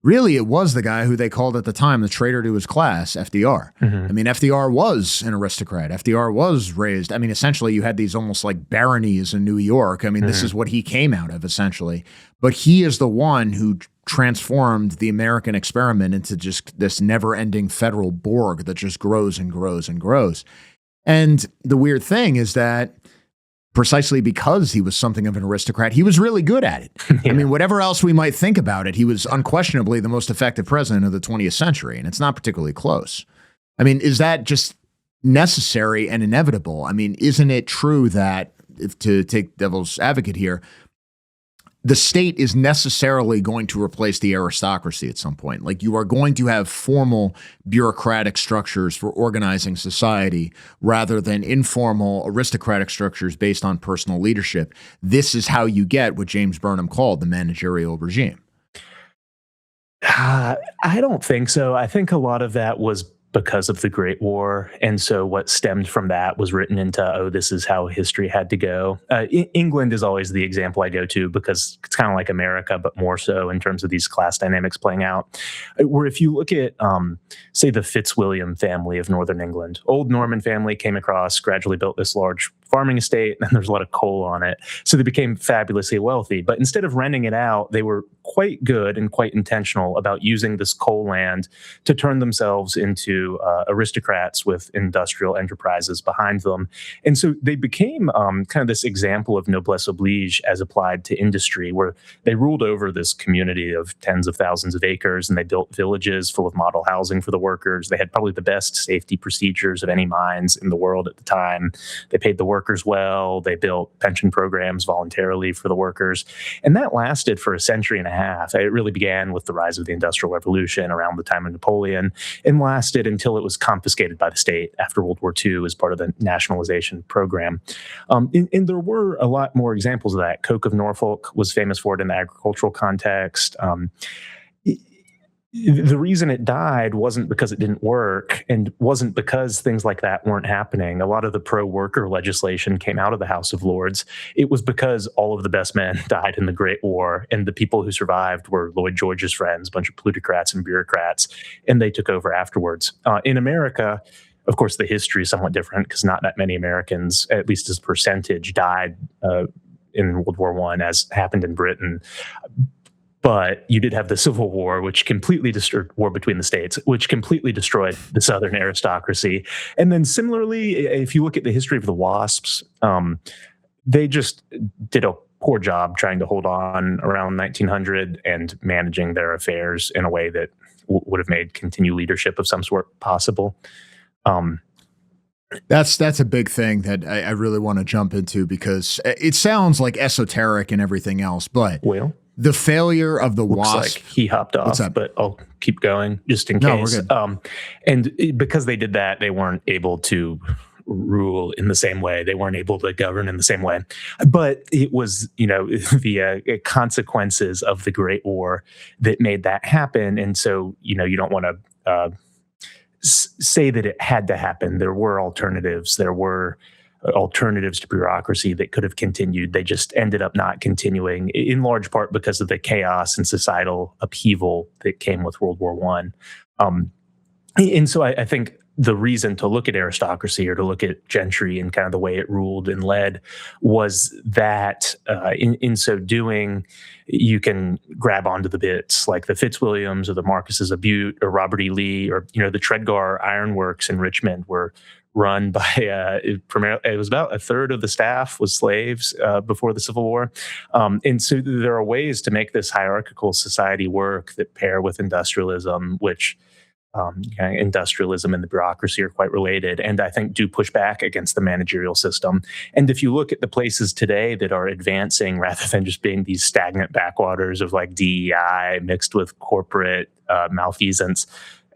really it was the guy who they called at the time the traitor to his class, FDR. I mean, FDR was an aristocrat. FDR was raised. I mean, essentially you had these almost like baronies in New York. I mean, this is what he came out of essentially. But he is the one who transformed the American experiment into just this never-ending federal Borg that just grows and grows and grows. And the weird thing is that precisely because he was something of an aristocrat, he was really good at it. I mean, whatever else we might think about it, he was unquestionably the most effective president of the 20th century, and it's not particularly close. I mean, is that just necessary and inevitable? I mean, isn't it true that, if to take devil's advocate here, the state is necessarily going to replace the aristocracy at some point? Like, you are going to have formal bureaucratic structures for organizing society rather than informal aristocratic structures based on personal leadership. This is how you get what James Burnham called the managerial regime. I don't think so. I think a lot of that was because of the Great War. And so what stemmed from that was written into, this is how history had to go. England is always the example I go to because it's kind of like America, but more so in terms of these class dynamics playing out. Where if you look at, say, the Fitzwilliam family of Northern England, old Norman family came across, gradually built this large farming estate, and there's a lot of coal on it. So they became fabulously wealthy. But instead of renting it out, they were quite good and quite intentional about using this coal land to turn themselves into aristocrats with industrial enterprises behind them. And so they became kind of this example of noblesse oblige as applied to industry, where they ruled over this community of tens of thousands of acres, and they built villages full of model housing for the workers. They had probably the best safety procedures of any mines in the world at the time. They paid the workers well. They built pension programs voluntarily for the workers. And that lasted for a century and a half. It really began with the rise of the Industrial Revolution around the time of Napoleon and lasted until it was confiscated by the state after World War II as part of the nationalization program. And there were a lot more examples of that. Coke of Norfolk was famous for it in the agricultural context. The reason it died wasn't because it didn't work and wasn't because things like that weren't happening. A lot of the pro-worker legislation came out of the House of Lords. It was because all of the best men died in the Great War, and the people who survived were Lloyd George's friends, a bunch of plutocrats and bureaucrats, and they took over afterwards. In America, of course, the history is somewhat different because not that many Americans, at least as a percentage, died in World War I, as happened in Britain. But you did have the Civil War, which completely destroyed war between the states, which completely destroyed the Southern aristocracy. And then similarly, if you look at the history of the WASPs, they just did a poor job trying to hold on around 1900 and managing their affairs in a way that would have made continued leadership of some sort possible. That's a big thing that I really want to jump into, because it sounds like esoteric and everything else, but the failure of the WASP. Like he hopped off, but I'll keep going just in case. We're good. And because they did that, they weren't able to rule in the same way. They weren't able to govern in the same way. But it was, the consequences of the Great War that made that happen. And so, you don't want to say that it had to happen. There were alternatives. There were alternatives to bureaucracy that could have continued. They just ended up not continuing, in large part because of the chaos and societal upheaval that came with World War I. And so I think the reason to look at aristocracy or to look at gentry and kind of the way it ruled and led was that in so doing, you can grab onto the bits like the Fitzwilliams or the Marquesses of Butte or Robert E. Lee or, the Tredegar Iron Works in Richmond were run by, it was about a third of the staff was slaves before the Civil War. And so there are ways to make this hierarchical society work that pair with industrialism, which industrialism and the bureaucracy are quite related, and I think do push back against the managerial system. And if you look at the places today that are advancing rather than just being these stagnant backwaters of like DEI mixed with corporate malfeasance,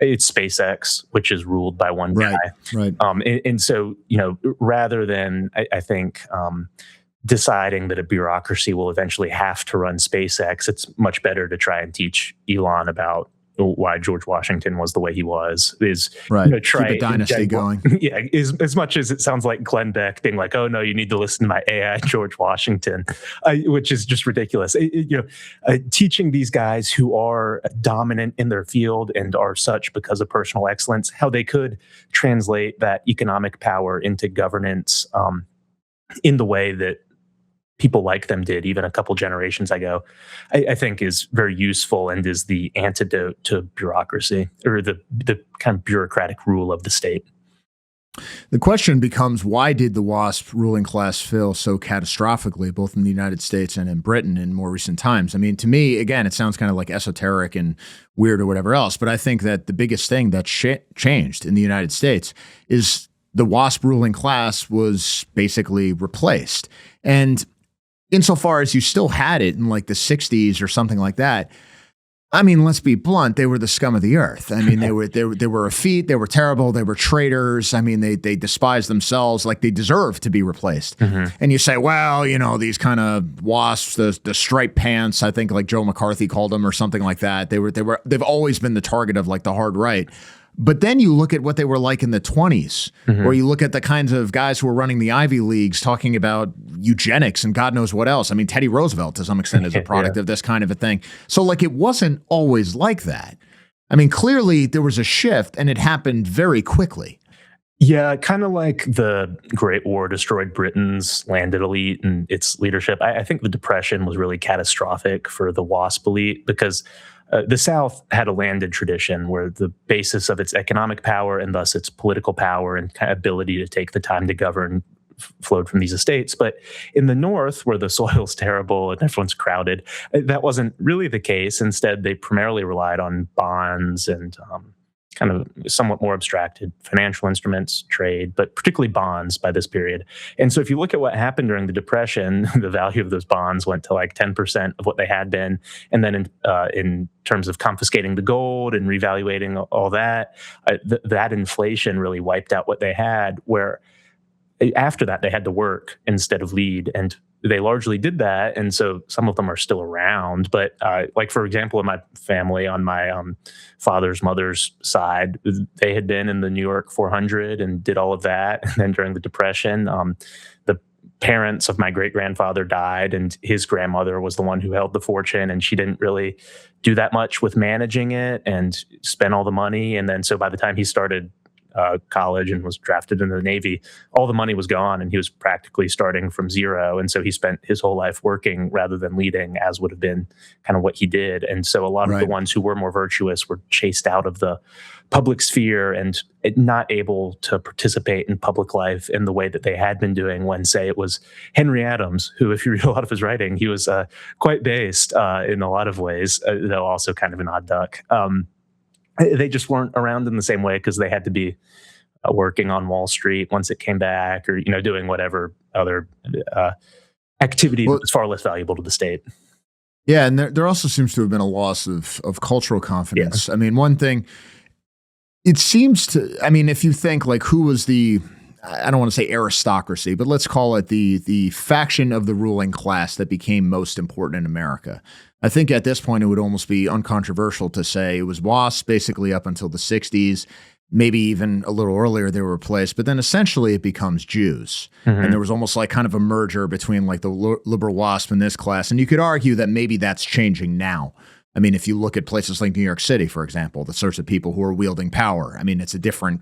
it's SpaceX, which is ruled by one guy. Right. And so, rather than, I think, deciding that a bureaucracy will eventually have to run SpaceX, it's much better to try and teach Elon about why George Washington was the way he was, is try keep a dynasty going. Yeah, as much as it sounds like Glenn Beck being like, oh no, you need to listen to my AI George Washington, which is just ridiculous. Teaching these guys who are dominant in their field and are such because of personal excellence, how they could translate that economic power into governance in the way that people like them did even a couple generations ago, I think is very useful and is the antidote to bureaucracy or the kind of bureaucratic rule of the state. The question becomes, why did the WASP ruling class fail so catastrophically, both in the United States and in Britain in more recent times? I mean, to me, again, it sounds kind of like esoteric and weird or whatever else, but I think that the biggest thing that changed in the United States is the WASP ruling class was basically replaced. And insofar as you still had it in like the 60s or something like that, I mean, let's be blunt, they were the scum of the earth. I mean, they were effete, they were terrible, they were traitors. I mean, they despised themselves, like they deserved to be replaced. Mm-hmm. And you say, well, these kind of wasps, the striped pants, I think like Joe McCarthy called them or something like that. They've always been the target of like the hard right. But then you look at what they were like in the 20s, mm-hmm. or you look at the kinds of guys who were running the Ivy Leagues talking about eugenics and God knows what else. I mean, Teddy Roosevelt, to some extent, is a product of this kind of a thing. So, like, it wasn't always like that. I mean, clearly there was a shift, and it happened very quickly. Yeah, kind of like the Great War destroyed Britain's landed elite and its leadership. I think the Depression was really catastrophic for the WASP elite because the South had a landed tradition where the basis of its economic power and thus its political power and kind of ability to take the time to govern flowed from these estates. But in the North, where the soil's terrible and everyone's crowded, that wasn't really the case. Instead, they primarily relied on bonds and kind of somewhat more abstracted financial instruments, trade, but particularly bonds by this period. And so if you look at what happened during the Depression, the value of those bonds went to like 10% of what they had been. And then in terms of confiscating the gold and revaluating all that, that inflation really wiped out what they had, where after that they had to work instead of lead. And they largely did that, and so some of them are still around. But like, for example, in my family, on my father's mother's side, they had been in the New York 400 and did all of that. And then during the Depression, the parents of my great-grandfather died, and his grandmother was the one who held the fortune, and she didn't really do that much with managing it and spent all the money. And then so by the time he started college and was drafted into the Navy, all the money was gone and he was practically starting from zero. And so he spent his whole life working rather than leading, as would have been kind of what he did. And so a lot of the ones who were more virtuous were chased out of the public sphere and not able to participate in public life in the way that they had been doing when, say, it was Henry Adams, who, if you read a lot of his writing, he was quite based in a lot of ways, though also kind of an odd duck. They just weren't around in the same way because they had to be working on Wall Street once it came back, or doing whatever other activity that was far less valuable to the state. Yeah, and there also seems to have been a loss of cultural confidence. Yeah. I mean, one thing, it seems to, I mean, if you think like who was the, I don't want to say aristocracy, but let's call it the faction of the ruling class that became most important in America. I think at this point, it would almost be uncontroversial to say it was WASP basically up until the 60s, maybe even a little earlier they were replaced, but then essentially it becomes Jews. Mm-hmm. And there was almost like kind of a merger between like the liberal WASP and this class. And you could argue that maybe that's changing now. I mean, if you look at places like New York City, for example, the sorts of people who are wielding power, I mean, it's a different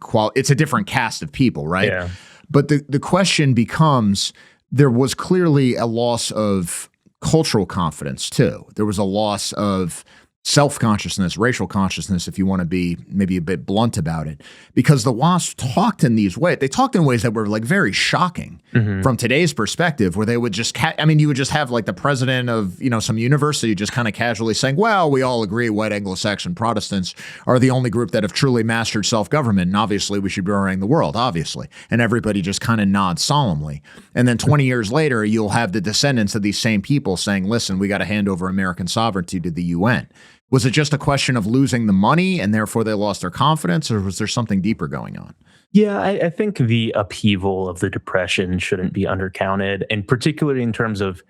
cast of people, right? Yeah. But the question becomes, there was clearly a loss of cultural confidence too. There was a loss of self-consciousness, racial consciousness, if you want to be maybe a bit blunt about it, because the WASP talked in these ways. They talked in ways that were like very shocking from today's perspective, where they would just, you would just have like the president of, some university just kind of casually saying, well, we all agree white Anglo-Saxon Protestants are the only group that have truly mastered self-government. And obviously we should be running the world, obviously. And everybody just kind of nods solemnly. And then 20 years later, you'll have the descendants of these same people saying, listen, we got to hand over American sovereignty to the UN. Was it just a question of losing the money and therefore they lost their confidence, or was there something deeper going on? Yeah, I think the upheaval of the Depression shouldn't be undercounted, and particularly in terms of,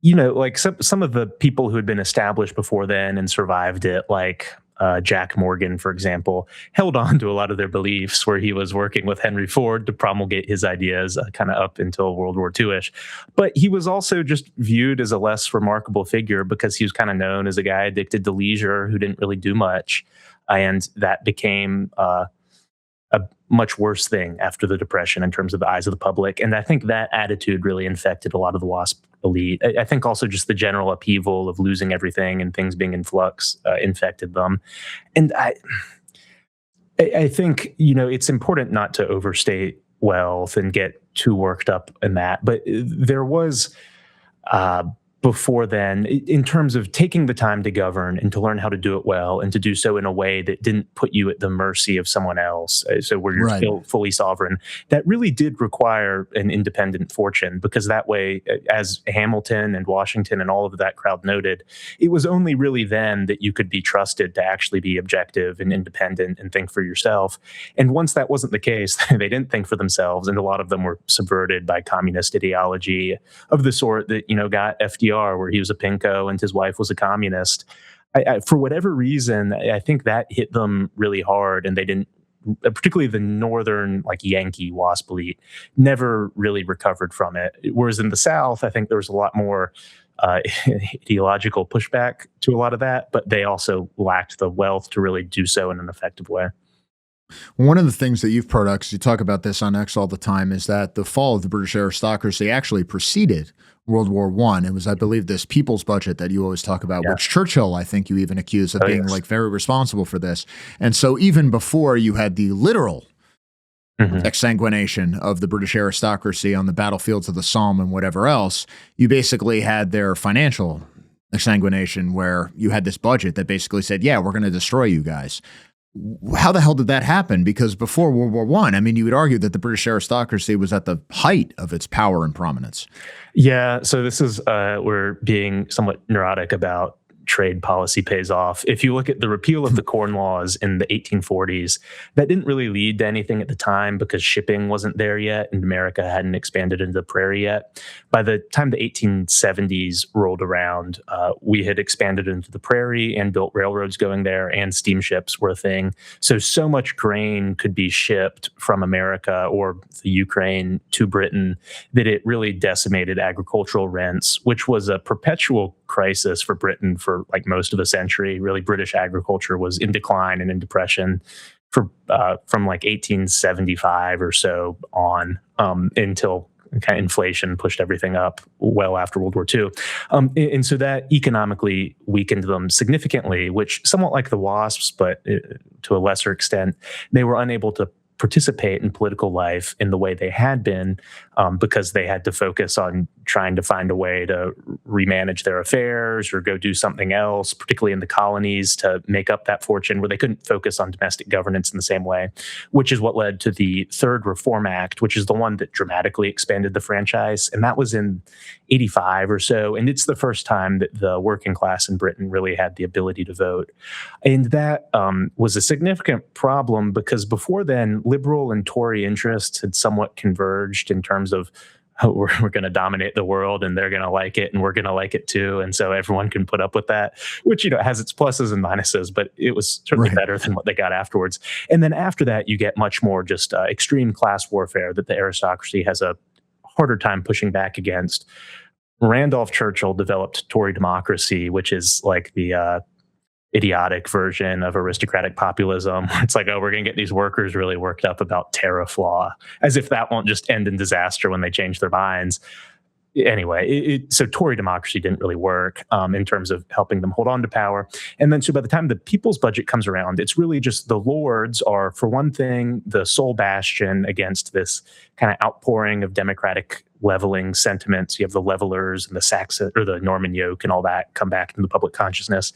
like some of the people who had been established before then and survived it, like Jack Morgan, for example, held on to a lot of their beliefs, where he was working with Henry Ford to promulgate his ideas kind of up until World War II-ish. But he was also just viewed as a less remarkable figure because he was kind of known as a guy addicted to leisure who didn't really do much. And that became a much worse thing after the Depression in terms of the eyes of the public. And I think that attitude really infected a lot of the WASP elite. I think also just the general upheaval of losing everything and things being in flux infected them. And I think, it's important not to overstate wealth and get too worked up in that. But there was before then, in terms of taking the time to govern and to learn how to do it well and to do so in a way that didn't put you at the mercy of someone else, so where you're still fully sovereign, that really did require an independent fortune, because that way, as Hamilton and Washington and all of that crowd noted, it was only really then that you could be trusted to actually be objective and independent and think for yourself. And once that wasn't the case, they didn't think for themselves, and a lot of them were subverted by communist ideology of the sort that, got FDR, where he was a pinko and his wife was a communist. For whatever reason, I think that hit them really hard, and they didn't, particularly the northern, like Yankee WASP elite, never really recovered from it. Whereas in the South, I think there was a lot more ideological pushback to a lot of that, but they also lacked the wealth to really do so in an effective way. One of the things that you've produced, you talk about this on X all the time, is that the fall of the British aristocracy actually preceded World War I. It was, I believe, this people's budget that you always talk about, which Churchill, I think you even accused of being like very responsible for this. And so even before you had the literal exsanguination of the British aristocracy on the battlefields of the Somme and whatever else, you basically had their financial exsanguination, where you had this budget that basically said, yeah, we're going to destroy you guys. How the hell did that happen? Because before World War I, you would argue that the British aristocracy was at the height of its power and prominence. Yeah, so this is, we're being somewhat neurotic about trade policy pays off. If you look at the repeal of the Corn Laws in the 1840s, that didn't really lead to anything at the time because shipping wasn't there yet and America hadn't expanded into the prairie yet. By the time the 1870s rolled around, we had expanded into the prairie and built railroads going there, and steamships were a thing. So much grain could be shipped from America or the Ukraine to Britain that it really decimated agricultural rents, which was a perpetual crisis for Britain for like most of a century. Really, British agriculture was in decline and in depression for from like 1875 or so on until kind of inflation pushed everything up well after World War II. And so that economically weakened them significantly, which somewhat like the WASPs, but to a lesser extent, they were unable to participate in political life in the way they had been because they had to focus on trying to find a way to remanage their affairs or go do something else, particularly in the colonies, to make up that fortune where they couldn't focus on domestic governance in the same way, which is what led to the Third Reform Act, which is the one that dramatically expanded the franchise. And that was in 85 or so. And it's the first time that the working class in Britain really had the ability to vote. And that was a significant problem because before then, liberal and Tory interests had somewhat converged in terms of, oh, we're going to dominate the world and they're going to like it and we're going to like it too. And so everyone can put up with that, which, has its pluses and minuses, but it was certainly better than what they got afterwards. And then after that, you get much more just extreme class warfare that the aristocracy has a harder time pushing back against. Randolph Churchill developed Tory democracy, which is like the idiotic version of aristocratic populism. It's like, oh, we're going to get these workers really worked up about tariff law, as if that won't just end in disaster when they change their minds. Anyway, so Tory democracy didn't really work in terms of helping them hold on to power. And then so by the time the people's budget comes around, it's really just the lords are, for one thing, the sole bastion against this kind of outpouring of democratic leveling sentiments. You have the levelers and the Saxon or the Norman yoke and all that come back into the public consciousness.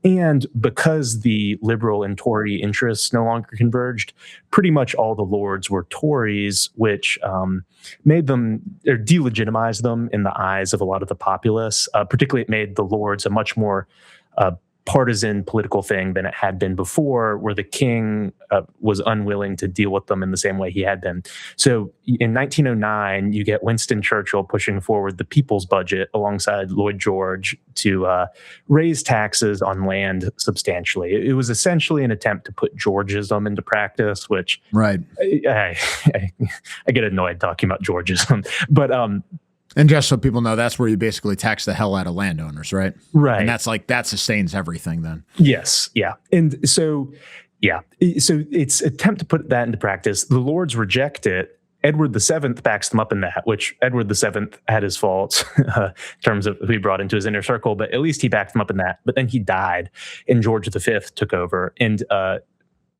And because the liberal and Tory interests no longer converged, pretty much all the lords were Tories, which made them or delegitimized them in the eyes of a lot of the populace. Particularly, it made the lords a much more partisan political thing than it had been before, where the king was unwilling to deal with them in the same way he had been. So in 1909, you get Winston Churchill pushing forward the people's budget alongside Lloyd George to raise taxes on land substantially. It was essentially an attempt to put Georgism into practice, which Right. I get annoyed talking about Georgism, but And just so people know, that's where you basically tax the hell out of landowners, right? Right. And that's like, that sustains everything then. Yes. Yeah. And so, yeah. So it's attempt to put that into practice. The Lords reject it. Edward VII backs them up in that, which Edward VII had his faults in terms of who he brought into his inner circle, but at least he backed them up in that. But then he died and George V took over. And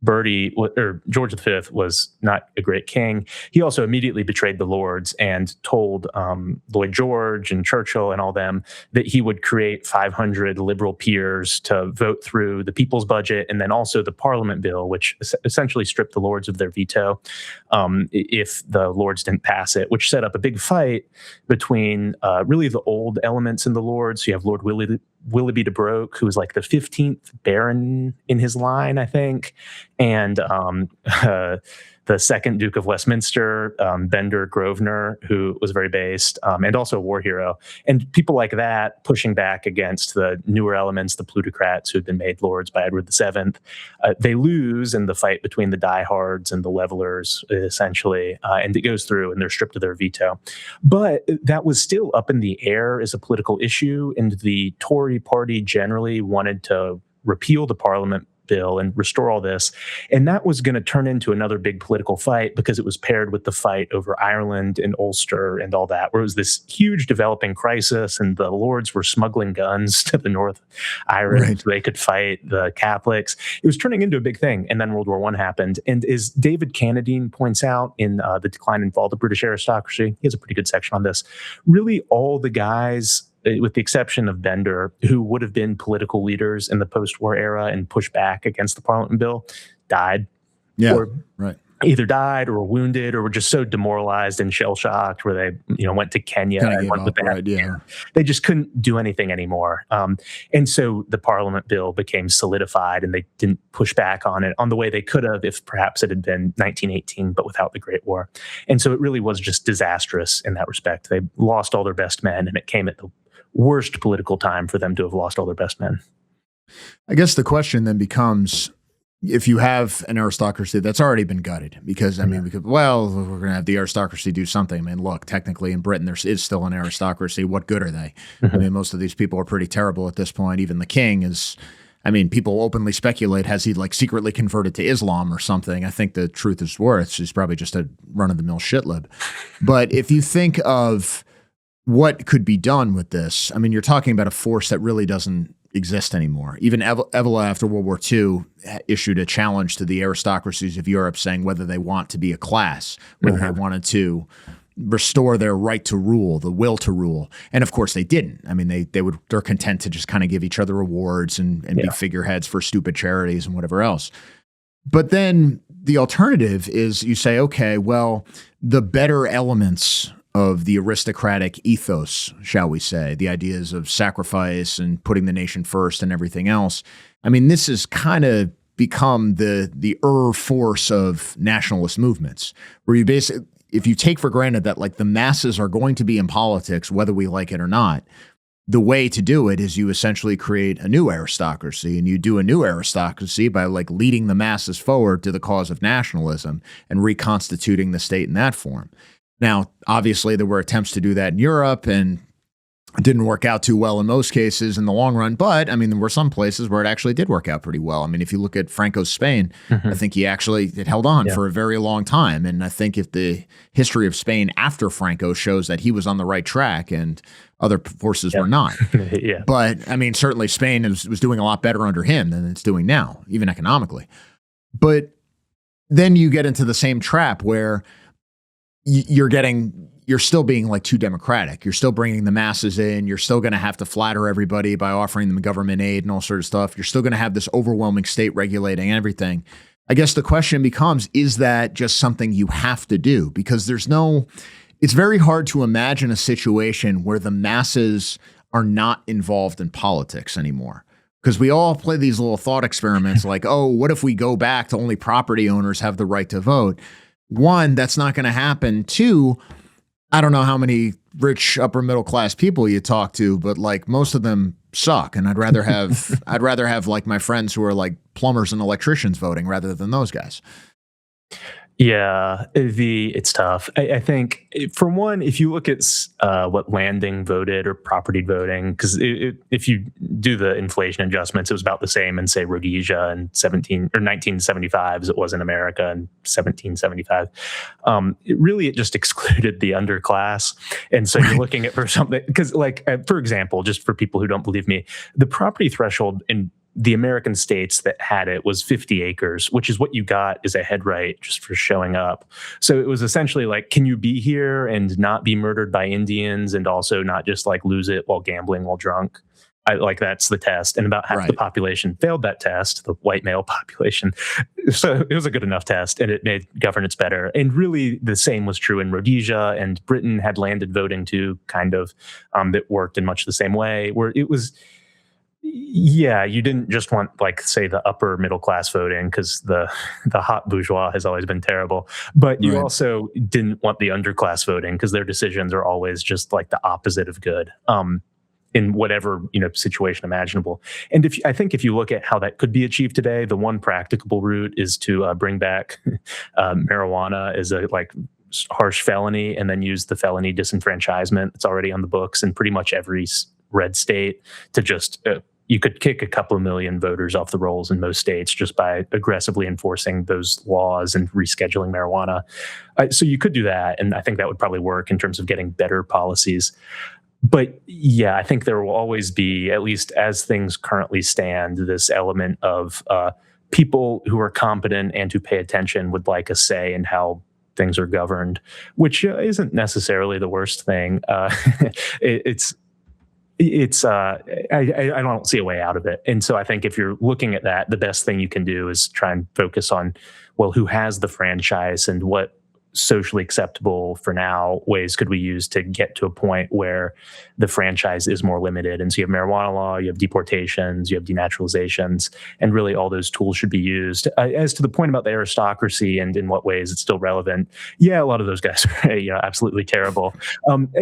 George V was not a great king. He also immediately betrayed the Lords and told Lloyd George and Churchill and all them that he would create 500 liberal peers to vote through the people's budget and then also the Parliament bill, which essentially stripped the Lords of their veto if the Lords didn't pass it, which set up a big fight between really the old elements in the Lords. So you have Lord Willoughby de Broke, who was like the 15th Baron in his line, I think, and the second Duke of Westminster, Bender Grosvenor, who was very based, and also a war hero. And people like that pushing back against the newer elements, the plutocrats who had been made lords by Edward VII. They lose in the fight between the diehards and the levelers, essentially, and it goes through and they're stripped of their veto. But that was still up in the air as a political issue, and the Tory party generally wanted to repeal the Parliament bill and restore all this. And that was going to turn into another big political fight because it was paired with the fight over Ireland and Ulster and all that, where it was this huge developing crisis and the Lords were smuggling guns to the North Irish so they could fight the Catholics. It was turning into a big thing. And then World War I happened. And as David Cannadine points out in The Decline and Fall of the British Aristocracy, he has a pretty good section on this, really all the guys, with the exception of Bender, who would have been political leaders in the post-war era and pushed back against the Parliament bill, died. Yeah, or right. Either died or were wounded or were just so demoralized and shell-shocked where they, went to Kenya and went with that. They just couldn't do anything anymore. And so the Parliament bill became solidified and they didn't push back on it on the way they could have if perhaps it had been 1918, but without the Great War. And so it really was just disastrous in that respect. They lost all their best men and it came at the worst political time for them to have lost all their best men. I guess the question then becomes, if you have an aristocracy that's already been gutted, because, we're going to have the aristocracy do something. Look, technically in Britain, there is still an aristocracy. What good are they? Most of these people are pretty terrible at this point. Even the king is, people openly speculate, has he secretly converted to Islam or something? I think the truth is worth, he's probably just a run-of-the-mill shitlib. But if you think of what could be done with this, you're talking about a force that really doesn't exist anymore. Even Evola after World War II issued a challenge to the aristocracies of Europe saying whether they want to be a class, whether they wanted to restore their right to rule, the will to rule. And of course they didn't. They're content to just kind of give each other awards and be figureheads for stupid charities and whatever else. But then the alternative is you say, okay, well, the better elements of the aristocratic ethos, shall we say, the ideas of sacrifice and putting the nation first and everything else. This has kind of become the force of nationalist movements, where you basically, if you take for granted that the masses are going to be in politics, whether we like it or not, the way to do it is you essentially create a new aristocracy, and you do a new aristocracy by leading the masses forward to the cause of nationalism and reconstituting the state in that form. Now, obviously, there were attempts to do that in Europe, and It didn't work out too well in most cases in the long run, but I mean, there were some places where it actually did work out pretty well. I mean, if you look at Franco's Spain, I think it held on for a very long time. And I think if the history of Spain after Franco shows that he was on the right track and other forces were not. But I mean, certainly Spain was doing a lot better under him than it's doing now, even economically. But then you get into the same trap where you're still being like too democratic. You're still bringing the masses in. You're still going to have to flatter everybody by offering them government aid and all sorts of stuff. You're still going to have this overwhelming state regulating everything. I guess the question becomes, is that just something you have to do? Because it's very hard to imagine a situation where the masses are not involved in politics anymore. Because we all play these little thought experiments like, oh, what if we go back to only property owners have the right to vote? One, that's not going to happen. Two, I don't know how many rich upper middle class people you talk to, but like most of them suck. And I'd rather have like my friends who are like plumbers and electricians voting rather than those guys. Yeah, it's tough. I think, for one, if you look at what landing voted or property voting, because if you do the inflation adjustments, it was about the same in, say, Rhodesia in 1975 as it was in America in 1775. It just excluded the underclass. And so you're looking at for something, because like, for example, just for people who don't believe me, the property threshold in the American states that had it was 50 acres, which is what you got as a head right just for showing up. So it was essentially like, can you be here and not be murdered by Indians and also not just like lose it while gambling while drunk? That's the test. And about half the population failed that test, the white male population. So it was a good enough test and it made governance better. And really the same was true in Rhodesia, and Britain had landed voting too, kind of, that worked in much the same way, where it was, you didn't just want, like, say, the upper middle class voting because the hot bourgeois has always been terrible, but you also didn't want the underclass voting because their decisions are always just like the opposite of good in whatever situation imaginable. And I think if you look at how that could be achieved today, the one practicable route is to bring back marijuana as a harsh felony, and then use the felony disenfranchisement that's already on the books in pretty much every red state to just you could kick a couple of million voters off the rolls in most states just by aggressively enforcing those laws and rescheduling marijuana. So you could do that, and I think that would probably work in terms of getting better policies. But yeah, I think there will always be, at least as things currently stand, this element of people who are competent and who pay attention would like a say in how things are governed, which isn't necessarily the worst thing. I don't see a way out of it. And so I think if you're looking at that, the best thing you can do is try and focus on, well, who has the franchise and what socially acceptable for now ways could we use to get to a point where the franchise is more limited. And so you have marijuana law, you have deportations, you have denaturalizations, and really all those tools should be used. As to the point about the aristocracy and in what ways it's still relevant, a lot of those guys are absolutely terrible.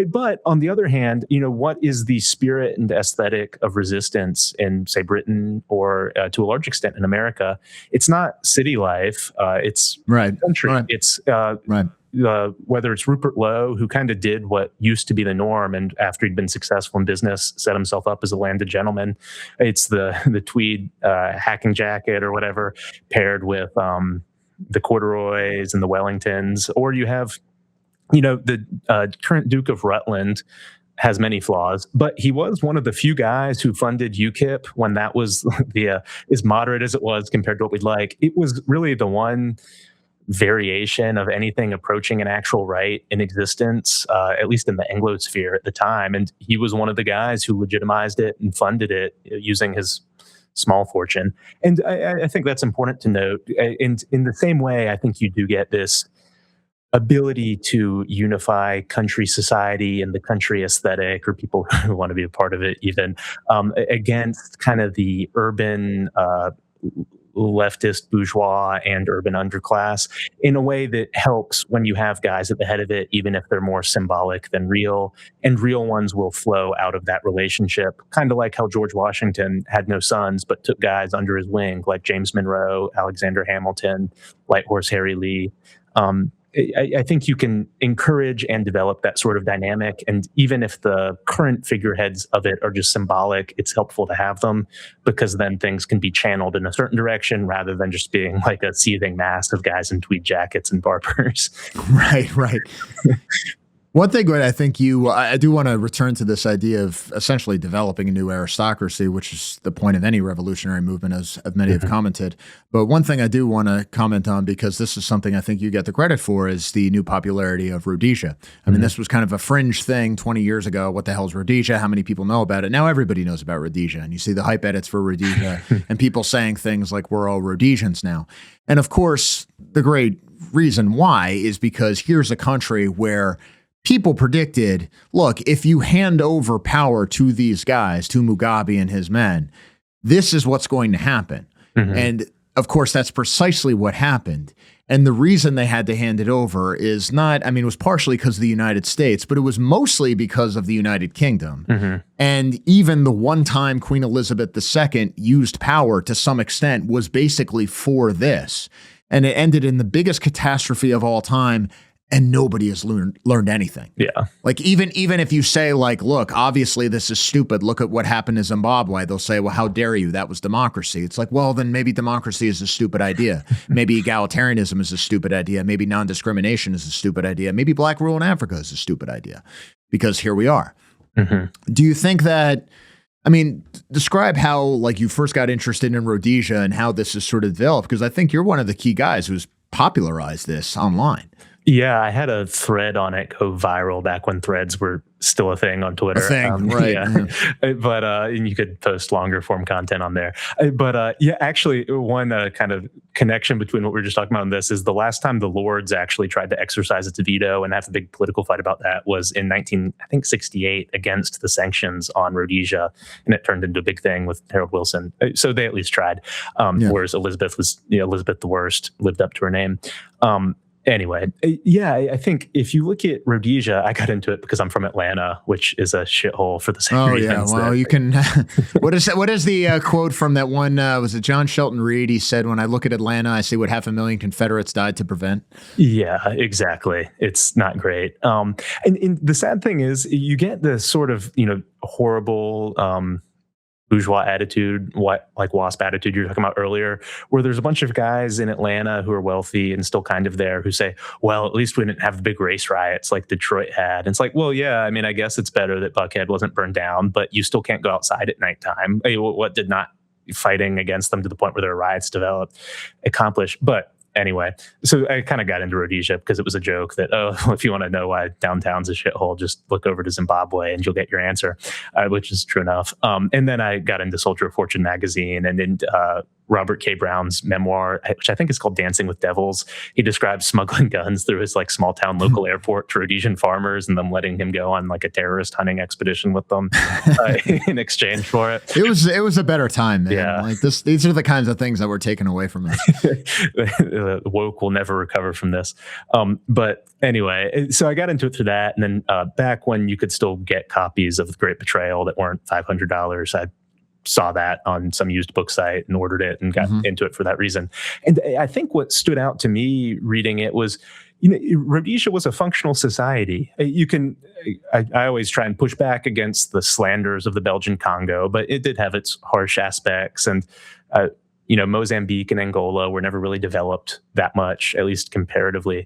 But on the other hand, what is the spirit and aesthetic of resistance in, say, Britain or to a large extent in America? It's not city life. It's country. Right. It's whether it's Rupert Lowe, who kind of did what used to be the norm, and after he'd been successful in business, set himself up as a landed gentleman. It's the tweed hacking jacket or whatever, paired with the corduroys and the Wellingtons. Or you have, the current Duke of Rutland has many flaws, but he was one of the few guys who funded UKIP when that was as moderate as it was compared to what we'd like. It was really the one variation of anything approaching an actual right in existence, at least in the Anglosphere at the time. And he was one of the guys who legitimized it and funded it using his small fortune. And I think that's important to note. And in the same way, I think you do get this ability to unify country society and the country aesthetic, or people who want to be a part of it even, against kind of the urban leftist bourgeois and urban underclass in a way that helps when you have guys at the head of it, even if they're more symbolic than real, and real ones will flow out of that relationship. Kind of like how George Washington had no sons, but took guys under his wing, like James Monroe, Alexander Hamilton, Light Horse Harry Lee. I think you can encourage and develop that sort of dynamic. And even if the current figureheads of it are just symbolic, it's helpful to have them, because then things can be channeled in a certain direction rather than just being like a seething mass of guys in tweed jackets and barbers. Right. One thing I think I do want to return to this idea of essentially developing a new aristocracy, which is the point of any revolutionary movement, as many have commented. But one thing I do want to comment on, because this is something I think you get the credit for, is the new popularity of Rhodesia. I mean, this was kind of a fringe thing 20 years ago. What the hell is Rhodesia? How many people know about it? Now everybody knows about Rhodesia. And you see the hype edits for Rhodesia and people saying things like, we're all Rhodesians now. And of course, the great reason why is because here's a country where people predicted, look, if you hand over power to these guys, to Mugabe and his men, this is what's going to happen. And of course, that's precisely what happened. And the reason they had to hand it over is not, I mean, it was partially because of the United States, but it was mostly because of the United Kingdom. And even the one time Queen Elizabeth II used power to some extent was basically for this. And it ended in the biggest catastrophe of all time. And nobody has learned anything. Yeah. Like even if you say like, look, obviously this is stupid. Look at what happened to Zimbabwe. They'll say, well, how dare you? That was democracy. It's like, well, then maybe democracy is a stupid idea. Maybe egalitarianism is a stupid idea. Maybe non-discrimination is a stupid idea. Maybe black rule in Africa is a stupid idea, because here we are. Do you think that, I mean, describe how like you first got interested in Rhodesia and how this has sort of developed, because I think you're one of the key guys who's popularized this online. Yeah, I had a thread on it go viral back when threads were still a thing on Twitter. A thing, right. Yeah. But and you could post longer form content on there. But yeah, actually, one kind of connection between what we were just talking about and this is the last time the Lords actually tried to exercise its veto and have a big political fight about that was in 1968 against the sanctions on Rhodesia, and it turned into a big thing with Harold Wilson. So they at least tried. Whereas Elizabeth was Elizabeth the Worst, lived up to her name. Anyway, yeah, I think if you look at Rhodesia, I got into it because I'm from Atlanta, which is a shithole for the same reasons. Well, you can. What is the quote from that one? Was it John Shelton Reed? He said, "When I look at Atlanta, I see what 500,000 Confederates died to prevent." Yeah, exactly. It's not great. And the sad thing is, you get this sort of horrible. Bourgeois attitude, like WASP attitude you were talking about earlier, where there's a bunch of guys in Atlanta who are wealthy and still kind of there who say, well, at least we didn't have the big race riots like Detroit had. And it's like, well, yeah, I mean, I guess it's better that Buckhead wasn't burned down, but you still can't go outside at nighttime. What did not fighting against them to the point where there are riots developed accomplish? But anyway, so I kind of got into Rhodesia because it was a joke that, if you want to know why downtown's a shithole, just look over to Zimbabwe and you'll get your answer, which is true enough. And then I got into Soldier of Fortune magazine and then Robert K. Brown's memoir, which I think is called Dancing with Devils. He describes smuggling guns through his like small town local airport to Rhodesian farmers and them letting him go on like a terrorist hunting expedition with them in exchange for it. It was a better time, man. Yeah. Like these are the kinds of things that were taken away from us. Woke will never recover from this. But anyway, so I got into it through that. And then back when you could still get copies of The Great Betrayal that weren't $500, I saw that on some used book site and ordered it and got into it for that reason. And I think what stood out to me reading it was, Rhodesia was a functional society. I always try and push back against the slanders of the Belgian Congo, but it did have its harsh aspects. And, Mozambique and Angola were never really developed that much, at least comparatively,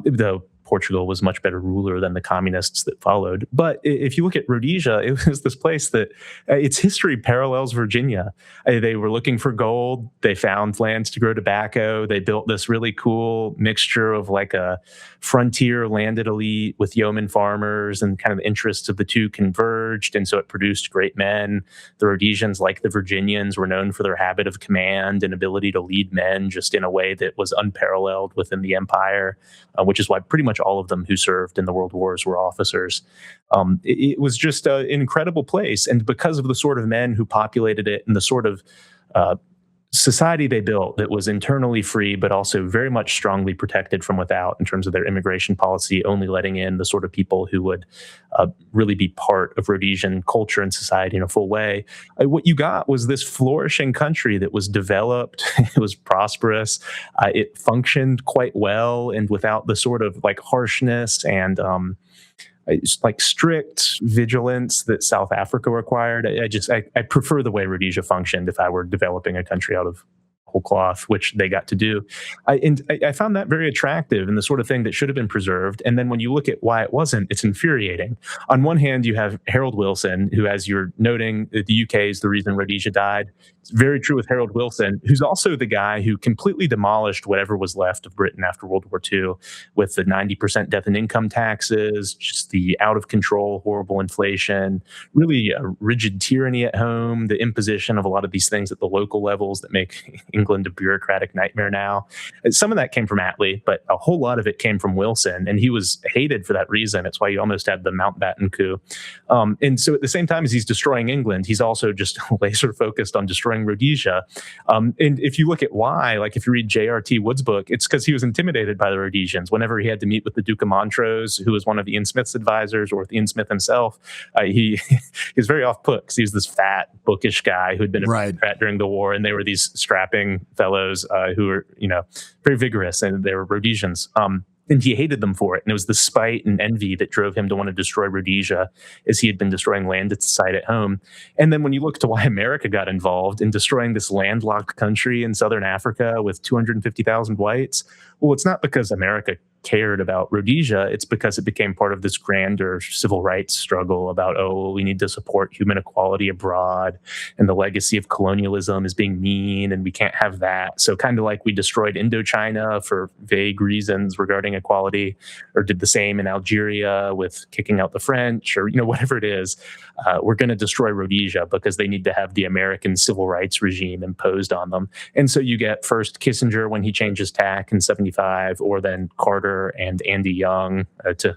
though Portugal was much better ruler than the communists that followed. But if you look at Rhodesia, it was this place that its history parallels Virginia. They were looking for gold. They found lands to grow tobacco. They built this really cool mixture of like a frontier landed elite with yeoman farmers, and kind of the interests of the two converged. And so it produced great men. The Rhodesians, like the Virginians, were known for their habit of command and ability to lead men just in a way that was unparalleled within the empire, which is why pretty much all of them who served in the world wars were officers. It was just an incredible place. And because of the sort of men who populated it and the sort of society they built that was internally free, but also very much strongly protected from without in terms of their immigration policy, only letting in the sort of people who would really be part of Rhodesian culture and society in a full way. What you got was this flourishing country that was developed, it was prosperous, it functioned quite well, and without the sort of like harshness and like strict vigilance that South Africa required. I prefer the way Rhodesia functioned if I were developing a country out of whole cloth, which they got to do. I found that very attractive and the sort of thing that should have been preserved. And then when you look at why it wasn't, it's infuriating. On one hand, you have Harold Wilson, who, as you're noting, the UK is the reason Rhodesia died. It's very true with Harold Wilson, who's also the guy who completely demolished whatever was left of Britain after World War II with the 90% death and income taxes, just the out of control, horrible inflation, really a rigid tyranny at home, the imposition of a lot of these things at the local levels that make England a bureaucratic nightmare now. Some of that came from Attlee, but a whole lot of it came from Wilson, and he was hated for that reason. It's why you almost had the Mountbatten coup. And so at the same time as he's destroying England, he's also just laser focused on destroying Rhodesia. And if you look at why, like if you read J.R.T. Wood's book, it's because he was intimidated by the Rhodesians. Whenever he had to meet with the Duke of Montrose, who was one of Ian Smith's advisors, or with Ian Smith himself, he was very off-put because he was this fat, bookish guy who had been a bureaucrat during the war, and they were these strapping fellows who were, very vigorous, and they were Rhodesians. And he hated them for it. And it was the spite and envy that drove him to want to destroy Rhodesia, as he had been destroying land at site at home. And then when you look to why America got involved in destroying this landlocked country in southern Africa with 250,000 whites, well, it's not because America cared about Rhodesia. It's because it became part of this grander civil rights struggle about, we need to support human equality abroad, and the legacy of colonialism is being mean, and we can't have that. So kind of like we destroyed Indochina for vague reasons regarding equality, or did the same in Algeria with kicking out the French, or whatever it is, we're going to destroy Rhodesia because they need to have the American civil rights regime imposed on them. And so you get first Kissinger when he changes tack in 1975, or then Carter and Andy Young to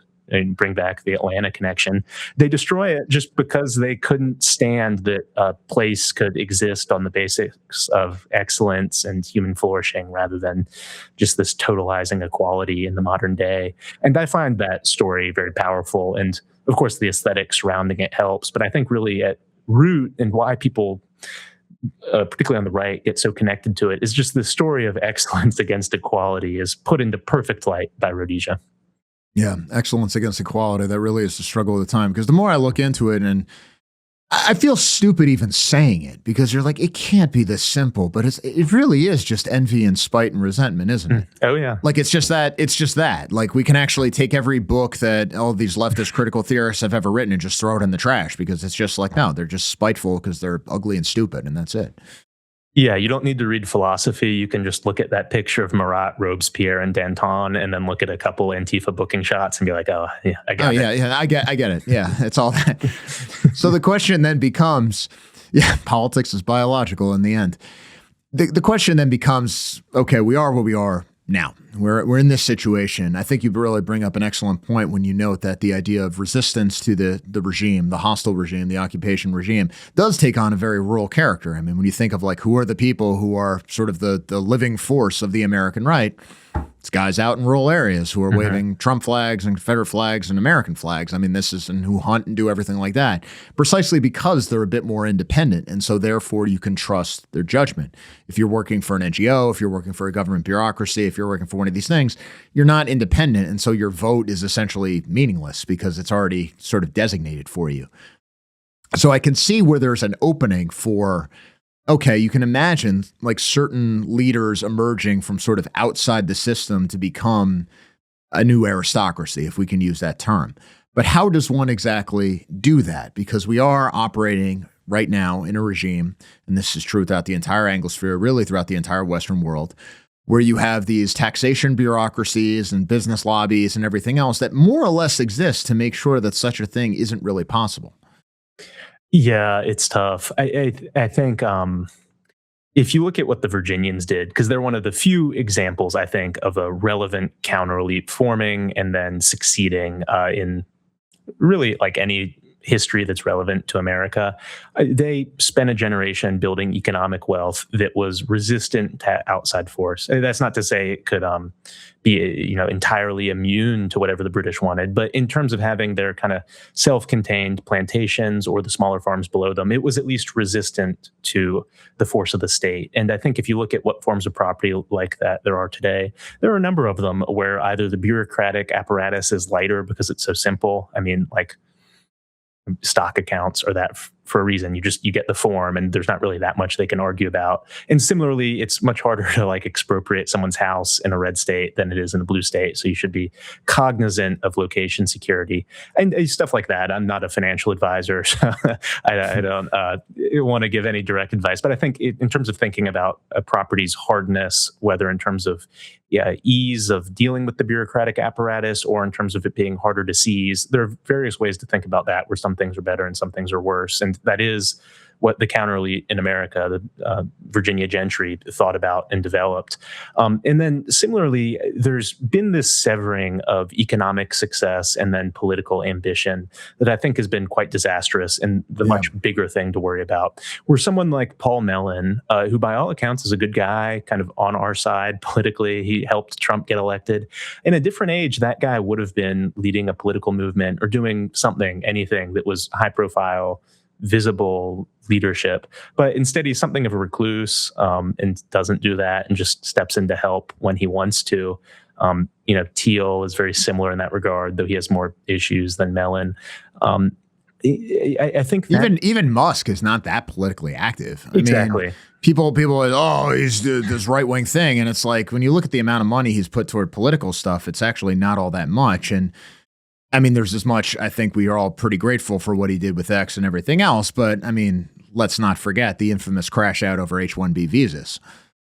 bring back the Atlanta connection. They destroy it just because they couldn't stand that a place could exist on the basics of excellence and human flourishing rather than just this totalizing equality in the modern day. And I find that story very powerful. And of course, the aesthetic surrounding it helps. But I think really at root, and why people particularly on the right, get so connected to it, is just the story of excellence against equality is put into perfect light by Rhodesia. Yeah, excellence against equality. That really is the struggle of the time. Because the more I look into it, and I feel stupid even saying it, because you're like, it can't be this simple, but it really is just envy and spite and resentment, isn't it? Oh, yeah. Like, it's just that. Like, we can actually take every book that all of these leftist critical theorists have ever written and just throw it in the trash, because it's just like, no, they're just spiteful because they're ugly and stupid, and that's it. Yeah, you don't need to read philosophy. You can just look at that picture of Marat, Robespierre, and Danton, and then look at a couple Antifa booking shots and be like, I get it. Yeah, I get it. Yeah, it's all that. So the question then becomes, politics is biological in the end. The question then becomes, okay, we are what we are now. We're in this situation. I think you really bring up an excellent point when you note that the idea of resistance to the regime, the hostile regime, the occupation regime, does take on a very rural character. I mean, when you think of like, who are the people who are sort of the living force of the American right, it's guys out in rural areas who are waving Trump flags and Confederate flags and American flags. I mean, and who hunt and do everything like that, precisely because they're a bit more independent. And so therefore you can trust their judgment. If you're working for an NGO, if you're working for a government bureaucracy, if you're working for one of these things, you're not independent. And so your vote is essentially meaningless because it's already sort of designated for you. So I can see where there's an opening for, okay, you can imagine like certain leaders emerging from sort of outside the system to become a new aristocracy, if we can use that term. But how does one exactly do that? Because we are operating right now in a regime, and this is true throughout the entire Anglosphere, really throughout the entire Western world, where you have these taxation bureaucracies and business lobbies and everything else that more or less exist to make sure that such a thing isn't really possible. Yeah, it's tough. I think if you look at what the Virginians did, because they're one of the few examples, I think, of a relevant counter-elite forming and then succeeding in really like any history that's relevant to America. They spent a generation building economic wealth that was resistant to outside force. That's not to say it could be entirely immune to whatever the British wanted, but in terms of having their kind of self-contained plantations or the smaller farms below them, it was at least resistant to the force of the state. And I think if you look at what forms of property like that there are today, there are a number of them where either the bureaucratic apparatus is lighter because it's so simple. I mean, like stock accounts are that for a reason. You get the form and there's not really that much they can argue about. And similarly, it's much harder to like expropriate someone's house in a red state than it is in a blue state. So you should be cognizant of location security and stuff like that. I'm not a financial advisor, so I don't want to give any direct advice. But I think in terms of thinking about a property's hardness, whether in terms of ease of dealing with the bureaucratic apparatus or in terms of it being harder to seize, there are various ways to think about that, where some things are better and some things are worse. And that is what the counter elite in America, the Virginia gentry, thought about and developed. And then similarly, there's been this severing of economic success and then political ambition that I think has been quite disastrous and the much bigger thing to worry about. Where someone like Paul Mellon, who by all accounts is a good guy, kind of on our side politically, he helped Trump get elected. In a different age, that guy would have been leading a political movement or doing something, anything that was high profile, visible leadership. But instead, he's something of a recluse and doesn't do that and just steps in to help when he wants to. Thiel is very similar in that regard, though he has more issues than Mellon. I think that even Musk is not that politically active. Exactly. I mean, people are, he's this right-wing thing. And it's like, when you look at the amount of money he's put toward political stuff, it's actually not all that much. And I mean, there's as much, I think we are all pretty grateful for what he did with X and everything else. But I mean, let's not forget the infamous crash out over H-1B visas.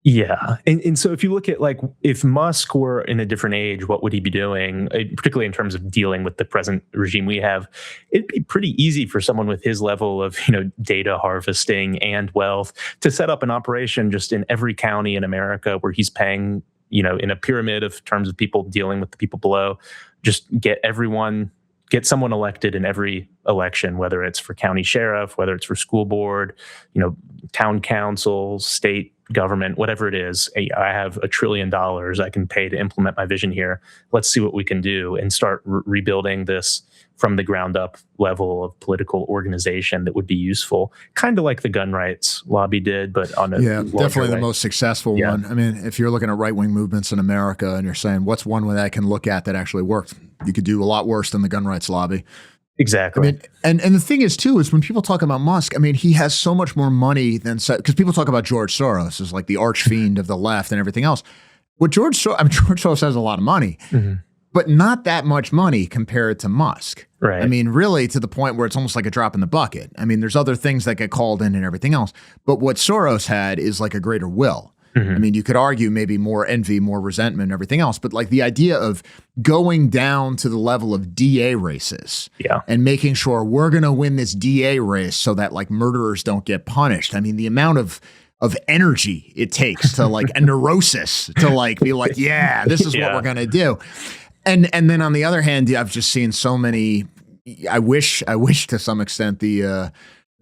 Yeah. And so if you look at like, if Musk were in a different age, what would he be doing, particularly in terms of dealing with the present regime we have? It'd be pretty easy for someone with his level of, data harvesting and wealth to set up an operation just in every county in America where he's paying, in a pyramid of terms of people dealing with the people below, just get someone elected in every election, whether it's for county sheriff, whether it's for school board, town council, state government, whatever it is. I have $1 trillion I can pay to implement my vision here. Let's see what we can do and start rebuilding this from the ground up level of political organization that would be useful, kind of like the gun rights lobby did, but on a definitely way. The most successful one. I mean, if you're looking at right-wing movements in America and you're saying, what's one way that I can look at that actually worked? You could do a lot worse than the gun rights lobby. Exactly. I mean, and the thing is, too, is when people talk about Musk, I mean, he has so much more money than, because people talk about George Soros as like the archfiend of the left and everything else. George Soros has a lot of money, but not that much money compared to Musk. Right. I mean, really to the point where it's almost like a drop in the bucket. I mean, there's other things that get called in and everything else. But what Soros had is like a greater will. I mean, you could argue maybe more envy, more resentment, and everything else. But like the idea of going down to the level of DA races and making sure we're going to win this DA race so that like murderers don't get punished. I mean, the amount of energy it takes to like a neurosis to like be like, yeah, this is what we're going to do. And then on the other hand, I've just seen so many. I wish to some extent the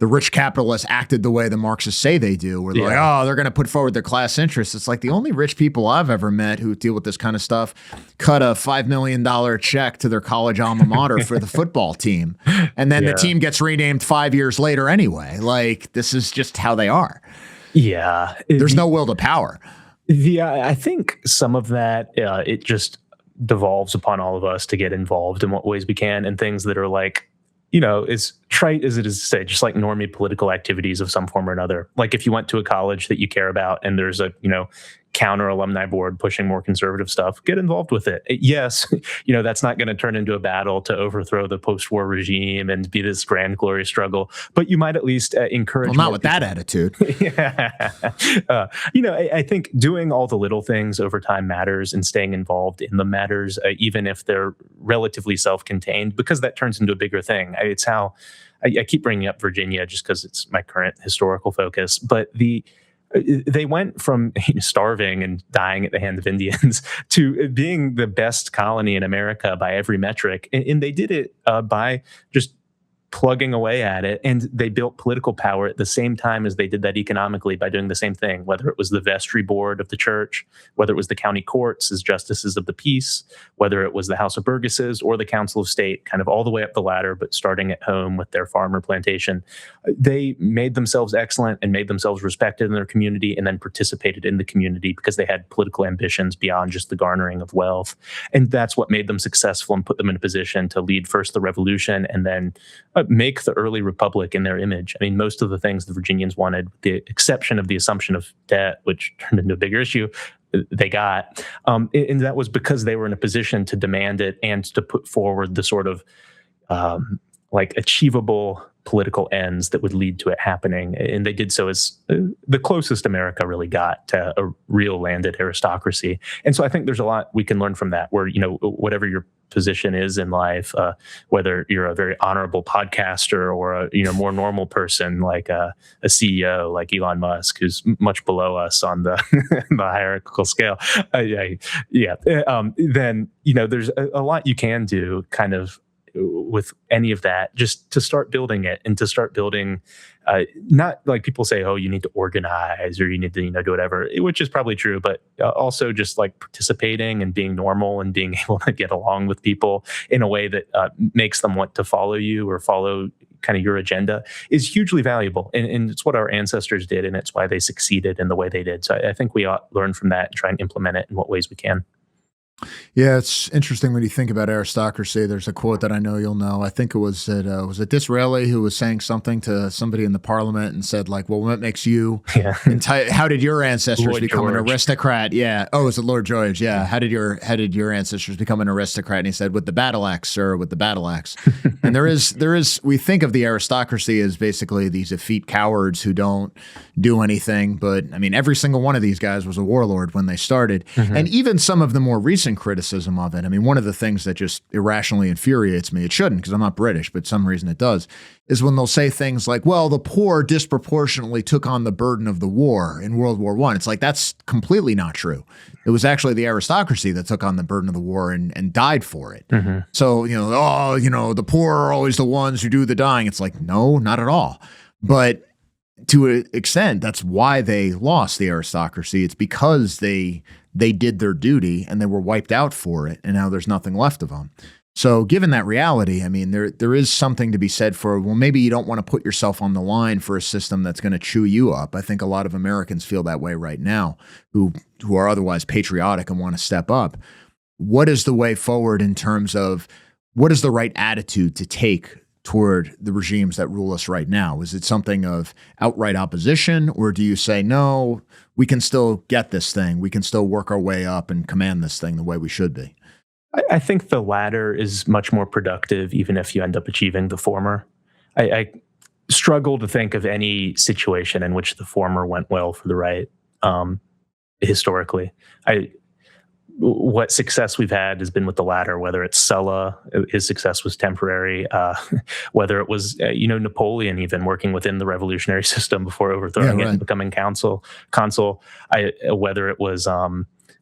rich capitalists acted the way the Marxists say they do, where they're like, oh, they're going to put forward their class interests. It's like the only rich people I've ever met who deal with this kind of stuff cut a $5 million check to their college alma mater for the football team. And then the team gets renamed 5 years later anyway. Like, this is just how they are. Yeah. There's no will to power. I think some of that, it just devolves upon all of us to get involved in what ways we can and things that are like, as trite as it is to say, just like normie political activities of some form or another. Like if you went to a college that you care about and there's a, counter alumni board pushing more conservative stuff, get involved with it. Yes, that's not going to turn into a battle to overthrow the post-war regime and be this grand, glorious struggle. But you might at least encourage. Well, not with that attitude. I think doing all the little things over time matters, and staying involved in them matters, even if they're relatively self-contained, because that turns into a bigger thing. It's how I keep bringing up Virginia just because it's my current historical focus, but they went from starving and dying at the hands of Indians to being the best colony in America by every metric. And they did it by just plugging away at it, and they built political power at the same time as they did that economically by doing the same thing, whether it was the vestry board of the church, whether it was the county courts as justices of the peace, whether it was the House of Burgesses or the Council of State, kind of all the way up the ladder, but starting at home with their farm or plantation. They made themselves excellent and made themselves respected in their community, and then participated in the community because they had political ambitions beyond just the garnering of wealth. And that's what made them successful and put them in a position to lead first the revolution and then make the early republic in their image. I mean, most of the things the Virginians wanted, with the exception of the assumption of debt, which turned into a bigger issue, they got. And that was because they were in a position to demand it and to put forward the sort of achievable political ends that would lead to it happening. And they did so as the closest America really got to a real landed aristocracy. And so I think there's a lot we can learn from that, where, whatever your position is in life, whether you're a very honorable podcaster or a more normal person like a CEO like Elon Musk, who's much below us on the, the hierarchical scale, then there's a lot you can do kind of with any of that, just to start building it and to start building, not like people say, oh, you need to organize or you need to, do whatever, which is probably true, but also just like participating and being normal and being able to get along with people in a way that makes them want to follow you or follow kind of your agenda is hugely valuable. And it's what our ancestors did, and it's why they succeeded in the way they did. So I think we ought to learn from that and try and implement it in what ways we can. Yeah, it's interesting when you think about aristocracy. There's a quote that I know you'll know. I think it was Disraeli who was saying something to somebody in the parliament and said, like, well, what makes you how did your ancestors Lloyd become George. an aristocrat? Yeah. Oh, was it Lord George? Yeah. How did your ancestors become an aristocrat? And he said, with the battle axe, sir, with the battle axe. And there is we think of the aristocracy as basically these effete cowards who don't do anything. But I mean, every single one of these guys was a warlord when they started. Mm-hmm. And even some of the more recent criticism of it. I mean, one of the things that just irrationally infuriates me, it shouldn't because I'm not British, but some reason it does, is when they'll say things like, well, the poor disproportionately took on the burden of the war in World War I. It's like, that's completely not true. It was actually the aristocracy that took on the burden of the war and died for it. Mm-hmm. So, the poor are always the ones who do the dying. It's like, no, not at all. But to an extent, that's why they lost the aristocracy. It's because they did their duty and they were wiped out for it, and now there's nothing left of them. So given that reality, I mean, there is something to be said for, well, maybe you don't want to put yourself on the line for a system that's going to chew you up. I think a lot of Americans feel that way right now, who are otherwise patriotic and want to step up. What is the way forward in terms of what is the right attitude to take toward the regimes that rule us right now? Is it something of outright opposition, or do you say, no, we can still get this thing, we can still work our way up and command this thing the way we should be? I think the latter is much more productive, even if you end up achieving the former. I struggle to think of any situation in which the former went well for the right, historically. What success we've had has been with the latter, whether it's Sulla, his success was temporary, whether it was, Napoleon even working within the revolutionary system before overthrowing it and becoming consul, whether it was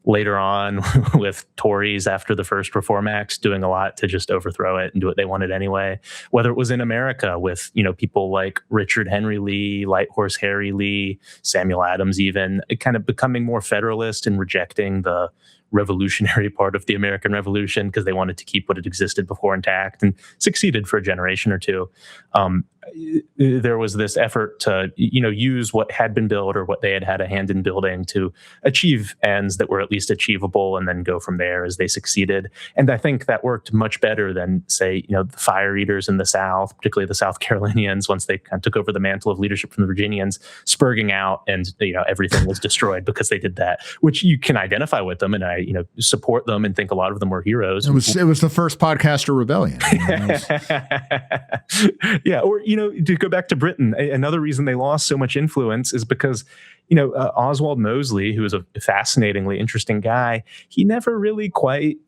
later on with Tories after the first Reform Acts doing a lot to just overthrow it and do what they wanted anyway, whether it was in America with, people like Richard Henry Lee, Light Horse Harry Lee, Samuel Adams even, kind of becoming more federalist and rejecting the revolutionary part of the American Revolution because they wanted to keep what had existed before intact, and succeeded for a generation or two. There was this effort to, use what had been built or what they had a hand in building to achieve ends that were at least achievable, and then go from there as they succeeded. And I think that worked much better than, say, the fire eaters in the South, particularly the South Carolinians, once they kind of took over the mantle of leadership from the Virginians, spurging out, and everything was destroyed because they did that. Which you can identify with them, and I support them and think a lot of them were heroes. It was the first podcaster rebellion. Yeah, or to go back to Britain, another reason they lost so much influence is because Oswald Mosley, who was a fascinatingly interesting guy, he never really quite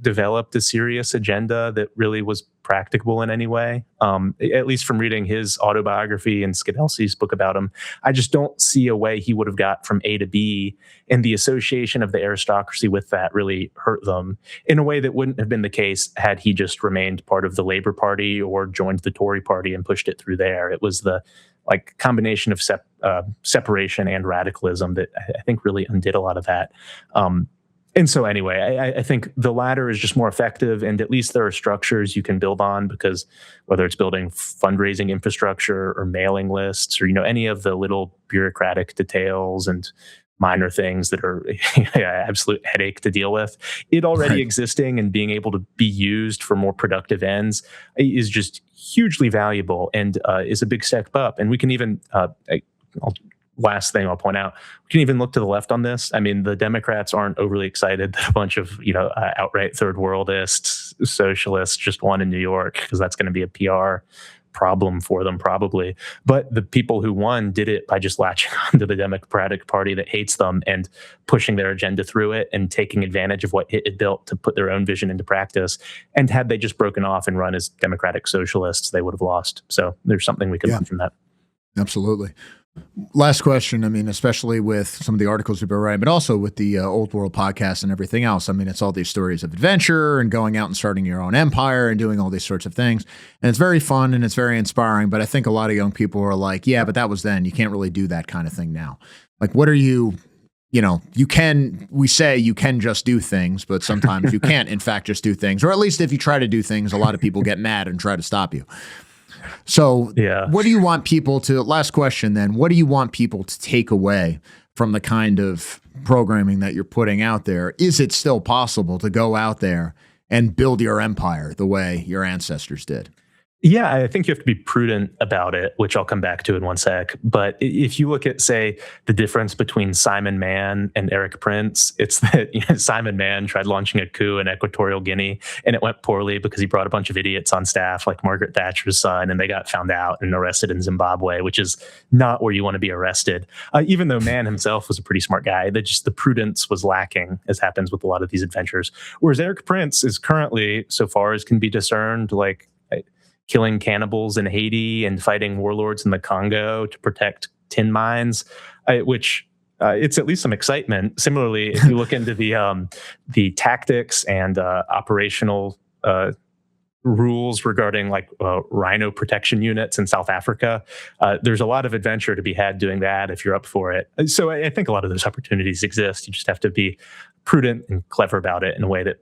developed a serious agenda that really was practicable in any way. At least from reading his autobiography and Skidelsky's book about him, I just don't see a way he would have got from A to B, and the association of the aristocracy with that really hurt them in a way that wouldn't have been the case had he just remained part of the Labour Party or joined the Tory Party and pushed it through there. It was the combination of separation and radicalism that I think really undid a lot of that. And so anyway, I think the latter is just more effective, and at least there are structures you can build on, because whether it's building fundraising infrastructure or mailing lists or, any of the little bureaucratic details and minor things that are absolute headache to deal with, it already existing and being able to be used for more productive ends is just hugely valuable and is a big step up. And we can even, last thing I'll point out, we can even look to the left on this. I mean, the Democrats aren't overly excited that a bunch of, outright third worldists, socialists just won in New York, because that's going to be a PR problem for them probably. But the people who won did it by just latching onto the Democratic Party that hates them and pushing their agenda through it and taking advantage of what it had built to put their own vision into practice. And had they just broken off and run as democratic socialists, they would have lost. So there's something we can learn from that. Absolutely. Last question. I mean, especially with some of the articles we've been writing, but also with the Old World podcast and everything else. I mean, it's all these stories of adventure and going out and starting your own empire and doing all these sorts of things. And it's very fun and it's very inspiring. But I think a lot of young people are like, yeah, but that was then. You can't really do that kind of thing now. Like, what are we say you can just do things, but sometimes you can't, in fact, just do things. Or at least if you try to do things, a lot of people get mad and try to stop you. So what do you want people to, last question then, what do you want people to take away from the kind of programming that you're putting out there? Is it still possible to go out there and build your empire the way your ancestors did? Yeah, I think you have to be prudent about it, which I'll come back to in one sec. But if you look at, say, the difference between Simon Mann and Eric Prince, it's that Simon Mann tried launching a coup in Equatorial Guinea, and it went poorly because he brought a bunch of idiots on staff, like Margaret Thatcher's son, and they got found out and arrested in Zimbabwe, which is not where you want to be arrested. Even though Mann himself was a pretty smart guy, the prudence was lacking, as happens with a lot of these adventures. Whereas Eric Prince is currently, so far as can be discerned, killing cannibals in Haiti and fighting warlords in the Congo to protect tin mines, which it's at least some excitement. Similarly, if you look into the tactics and operational rules regarding rhino protection units in South Africa, there's a lot of adventure to be had doing that if you're up for it. So I think a lot of those opportunities exist. You just have to be prudent and clever about it in a way that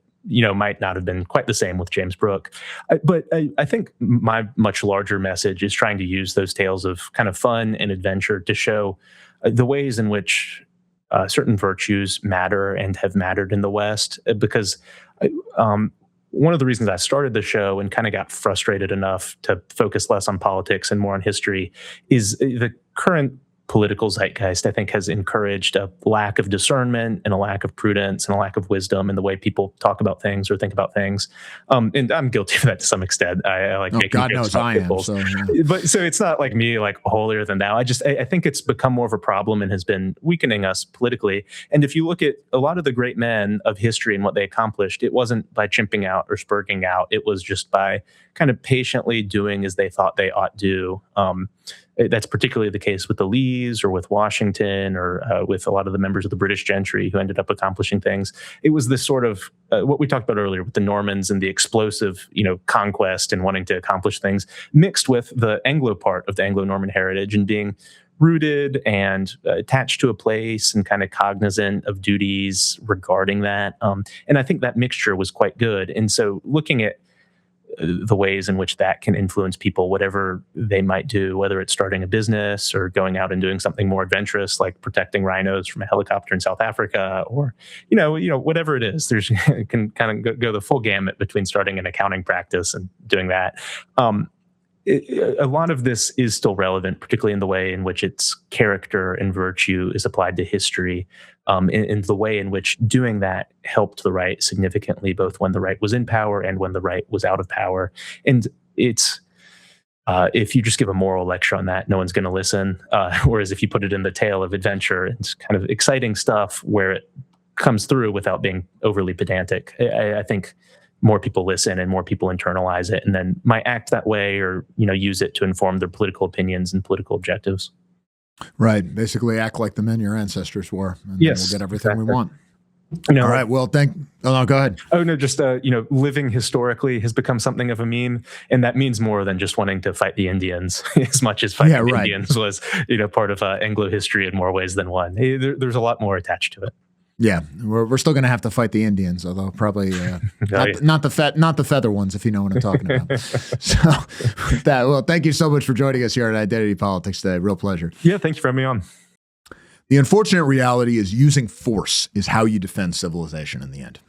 might not have been quite the same with James Brooke. But I think my much larger message is trying to use those tales of kind of fun and adventure to show the ways in which certain virtues matter and have mattered in the West. Because one of the reasons I started the show and kind of got frustrated enough to focus less on politics and more on history is the current political zeitgeist, I think, has encouraged a lack of discernment and a lack of prudence and a lack of wisdom in the way people talk about things or think about things. And I'm guilty of that to some extent. I like making God jokes knows about I people. am. So, yeah. But so it's not like me holier than thou. I think it's become more of a problem and has been weakening us politically. And if you look at a lot of the great men of history and what they accomplished, it wasn't by chimping out or spurging out. It was just by kind of patiently doing as they thought they ought do. That's particularly the case with the Lees or with Washington or with a lot of the members of the British gentry who ended up accomplishing things. It was this sort of what we talked about earlier with the Normans and the explosive, conquest and wanting to accomplish things, mixed with the Anglo part of the Anglo-Norman heritage and being rooted and attached to a place and kind of cognizant of duties regarding that. And I think that mixture was quite good. And so looking at the ways in which that can influence people, whatever they might do, whether it's starting a business or going out and doing something more adventurous, like protecting rhinos from a helicopter in South Africa, or whatever it is. There's can kind of go the full gamut between starting an accounting practice and doing that. A lot of this is still relevant, particularly in the way in which its character and virtue is applied to history, in the way in which doing that helped the right significantly, both when the right was in power and when the right was out of power. And it's if you just give a moral lecture on that, no one's going to listen. Whereas if you put it in the tale of adventure, it's kind of exciting stuff where it comes through without being overly pedantic. I think more people listen and more people internalize it and then might act that way or, use it to inform their political opinions and political objectives. Right. Basically act like the men your ancestors were, and Yes, then we'll get everything exactly. we want. All right. Well, go ahead. Oh, no, just, living historically has become something of a meme. And that means more than just wanting to fight the Indians as much as fighting the Indians was, part of Anglo history in more ways than one. There's a lot more attached to it. Yeah, we're still going to have to fight the Indians, although probably not the feather ones, if you know what I'm talking about. So, with that, well, thank you so much for joining us here at Identity Politics today. Real pleasure. Yeah, thanks for having me on. The unfortunate reality is using force is how you defend civilization in the end.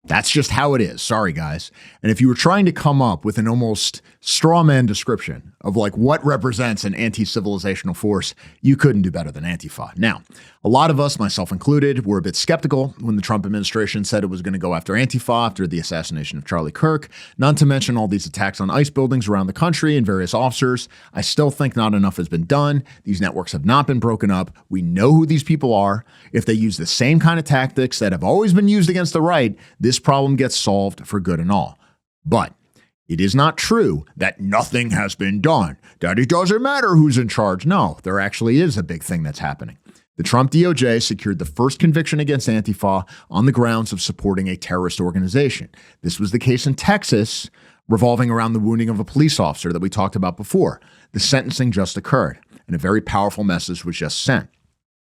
That's just how it is. Sorry, guys. And if you were trying to come up with an almost straw man description of what represents an anti-civilizational force, you couldn't do better than Antifa. Now, a lot of us, myself included, were a bit skeptical when the Trump administration said it was going to go after Antifa after the assassination of Charlie Kirk, not to mention all these attacks on ICE buildings around the country and various officers. I still think not enough has been done. These networks have not been broken up. We know who these people are. If they use the same kind of tactics that have always been used against the right, this problem gets solved for good and all. But it is not true that nothing has been done, that it doesn't matter who's in charge. No, there actually is a big thing that's happening. The Trump DOJ secured the first conviction against Antifa on the grounds of supporting a terrorist organization. This was the case in Texas, revolving around the wounding of a police officer that we talked about before. The sentencing just occurred, and a very powerful message was just sent.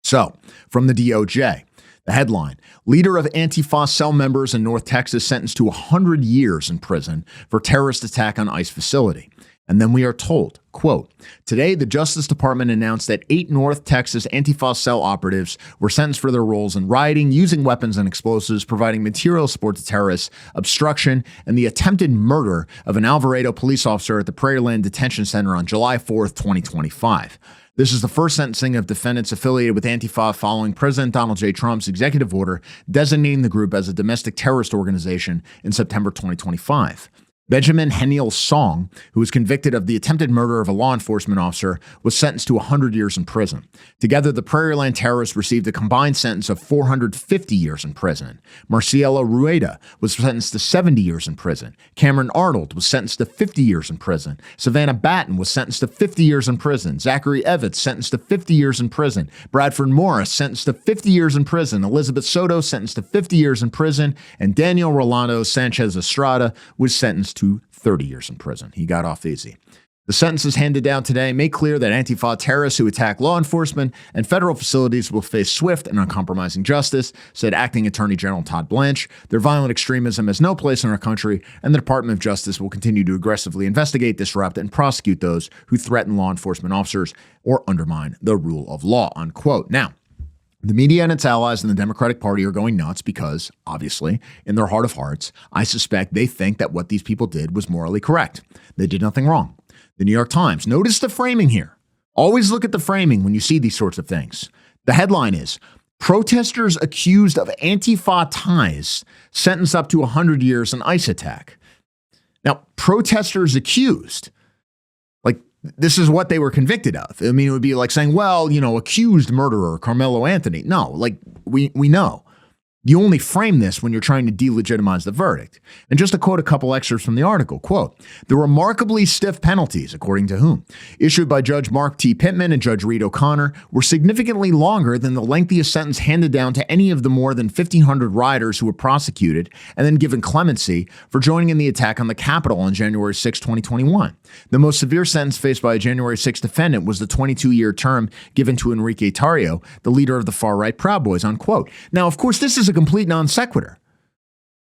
So, from the DOJ, the headline, leader of Antifa cell members in North Texas sentenced to 100 years in prison for terrorist attack on ICE facility. And then we are told, quote, today the Justice Department announced that 8 North Texas Antifa cell operatives were sentenced for their roles in rioting, using weapons and explosives, providing material support to terrorists, obstruction, and the attempted murder of an Alvarado police officer at the Prairieland Detention Center on July 4th, 2025. This is the first sentencing of defendants affiliated with Antifa following President Donald J. Trump's executive order designating the group as a domestic terrorist organization in September 2025. Benjamin Heniel Song, who was convicted of the attempted murder of a law enforcement officer, was sentenced to 100 years in prison. Together, the Prairieland terrorists received a combined sentence of 450 years in prison. Marcielo Rueda was sentenced to 70 years in prison. Cameron Arnold was sentenced to 50 years in prison. Savannah Batten was sentenced to 50 years in prison. Zachary Evans sentenced to 50 years in prison. Bradford Morris sentenced to 50 years in prison. Elizabeth Soto sentenced to 50 years in prison. And Daniel Rolando Sanchez Estrada was sentenced to 30 years in prison. He got off easy. The sentences handed down today make clear that Antifa terrorists who attack law enforcement and federal facilities will face swift and uncompromising justice, said Acting Attorney General Todd Blanche. Their violent extremism has no place in our country, and the Department of Justice will continue to aggressively investigate, disrupt, and prosecute those who threaten law enforcement officers or undermine the rule of law, unquote. Now, the media and its allies in the Democratic Party are going nuts because, obviously, in their heart of hearts, I suspect they think that what these people did was morally correct. They did nothing wrong. The New York Times, notice the framing here. Always look at the framing when you see these sorts of things. The headline is, protesters accused of Antifa ties sentenced up to 100 years in ICE attack. Now, protesters accused. This is what they were convicted of. I mean, it would be like saying, well, accused murderer Carmelo Anthony. No, we know. You only frame this when you're trying to delegitimize the verdict. And just to quote a couple excerpts from the article, quote, the remarkably stiff penalties, according to whom, issued by Judge Mark T. Pittman and Judge Reed O'Connor were significantly longer than the lengthiest sentence handed down to any of the more than 1,500 rioters who were prosecuted and then given clemency for joining in the attack on the Capitol on January 6, 2021. The most severe sentence faced by a January 6 defendant was the 22-year term given to Enrique Tarrio, the leader of the far-right Proud Boys, unquote. Now, of course, this is a complete non sequitur.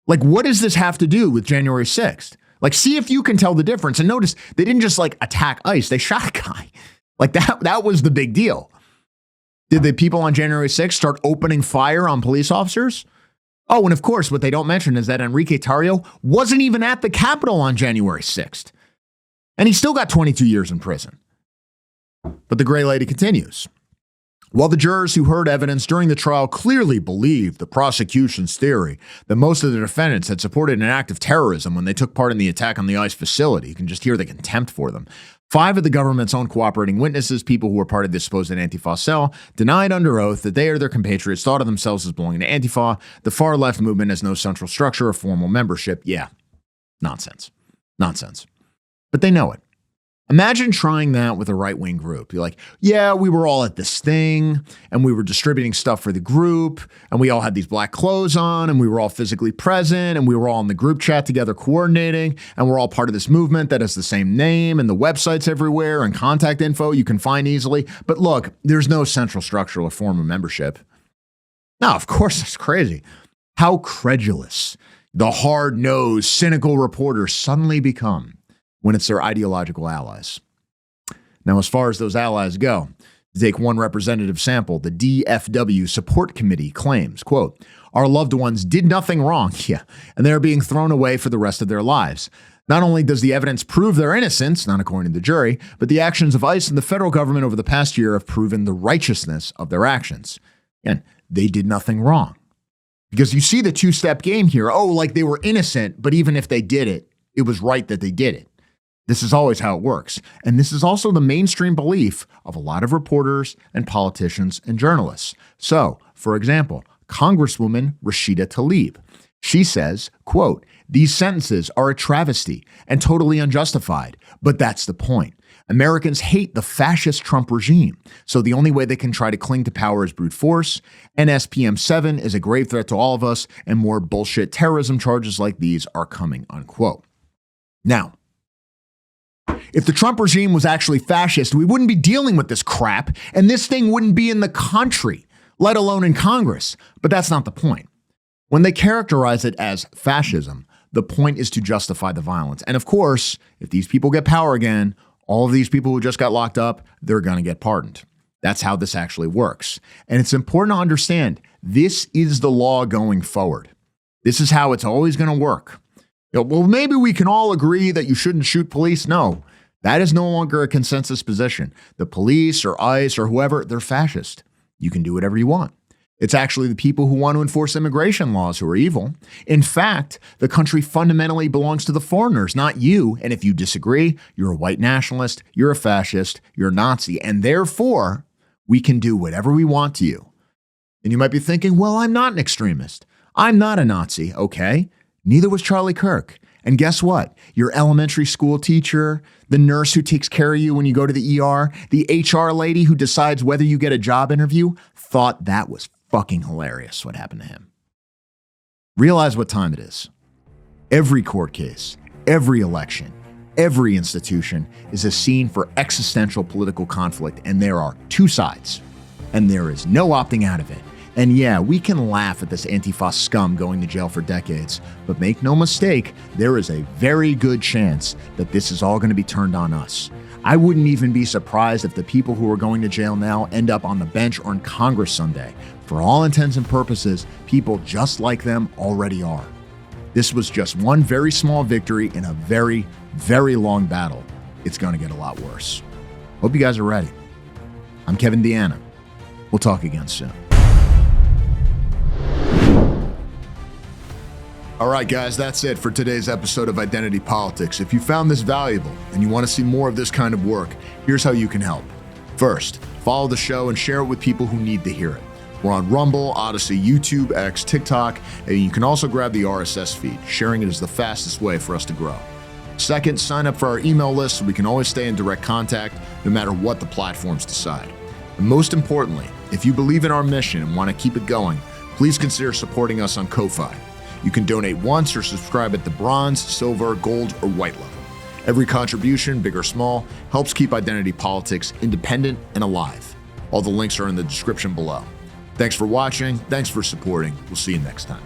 What does this have to do with January 6th? See if you can tell the difference. And notice they didn't just attack ICE. They shot a guy. That was the big deal. Did the people on January 6th start opening fire on police officers? Oh, and of course, what they don't mention is that Enrique Tarrio wasn't even at the Capitol on January 6th. And he still got 22 years in prison. But the gray lady continues. While the jurors who heard evidence during the trial clearly believed the prosecution's theory that most of the defendants had supported an act of terrorism when they took part in the attack on the ICE facility, you can just hear the contempt for them. 5 of the government's own cooperating witnesses, people who were part of this supposed Antifa cell, denied under oath that they or their compatriots thought of themselves as belonging to Antifa. The far left movement has no central structure or formal membership. Yeah, Nonsense. Nonsense. But they know it. Imagine trying that with a right-wing group. You're like, yeah, we were all at this thing, and we were distributing stuff for the group, and we all had these black clothes on, and we were all physically present, and we were all in the group chat together coordinating, and we're all part of this movement that has the same name, and the websites everywhere, and contact info you can find easily. But look, there's no central structure or form of membership. No, of course, that's crazy. How credulous the hard-nosed, cynical reporters suddenly become when it's their ideological allies. Now, as far as those allies go, to take one representative sample, the DFW Support Committee claims, quote, our loved ones did nothing wrong, and they're being thrown away for the rest of their lives. Not only does the evidence prove their innocence, not according to the jury, but the actions of ICE and the federal government over the past year have proven the righteousness of their actions. And they did nothing wrong. Because you see the two-step game here. Oh, like they were innocent, but even if they did it, it was right that they did it. This is always how it works. And this is also the mainstream belief of a lot of reporters and politicians and journalists. So, for example, Congresswoman Rashida Tlaib, she says, quote, these sentences are a travesty and totally unjustified, but that's the point. Americans hate the fascist Trump regime, so the only way they can try to cling to power is brute force. NSPM 7 is a grave threat to all of us, and more bullshit terrorism charges like these are coming, unquote. Now, if the Trump regime was actually fascist, we wouldn't be dealing with this crap, and this thing wouldn't be in the country, let alone in Congress. But that's not the point. When they characterize it as fascism, the point is to justify the violence. And of course, if these people get power again, all of these people who just got locked up, they're going to get pardoned. That's how this actually works. And it's important to understand, this is the law going forward. This is how it's always going to work. Well, maybe we can all agree that you shouldn't shoot police. No, that is no longer a consensus position. The police or ICE or whoever, they're fascist. You can do whatever you want. It's actually the people who want to enforce immigration laws who are evil. In fact, the country fundamentally belongs to the foreigners, not you. And if you disagree, you're a white nationalist, you're a fascist, you're a Nazi, and therefore we can do whatever we want to you. And you might be thinking, well, I'm not an extremist. I'm not a Nazi. Okay. Neither was Charlie Kirk. And guess what? Your elementary school teacher, the nurse who takes care of you when you go to the ER, the HR lady who decides whether you get a job interview, thought that was fucking hilarious what happened to him. Realize what time it is. Every court case, every election, every institution is a scene for existential political conflict, and there are two sides, and there is no opting out of it. And yeah, we can laugh at this Antifa scum going to jail for decades, but make no mistake, there is a very good chance that this is all going to be turned on us. I wouldn't even be surprised if the people who are going to jail now end up on the bench or in Congress someday. For all intents and purposes, people just like them already are. This was just one very small victory in a very, very long battle. It's going to get a lot worse. Hope you guys are ready. I'm Kevin DeAnna. We'll talk again soon. All right, guys, that's it for today's episode of Identity Politics. If you found this valuable and you want to see more of this kind of work, here's how you can help. First, follow the show and share it with people who need to hear it. We're on Rumble, Odyssey, YouTube, X, TikTok, and you can also grab the RSS feed. Sharing it is the fastest way for us to grow. Second, sign up for our email list so we can always stay in direct contact no matter what the platforms decide. And most importantly, if you believe in our mission and want to keep it going, please consider supporting us on Ko-Fi. You can donate once or subscribe at the bronze, silver, gold, or white level. Every contribution, big or small, helps keep Identity Politics independent and alive. All the links are in the description below. Thanks for watching. Thanks for supporting. We'll see you next time.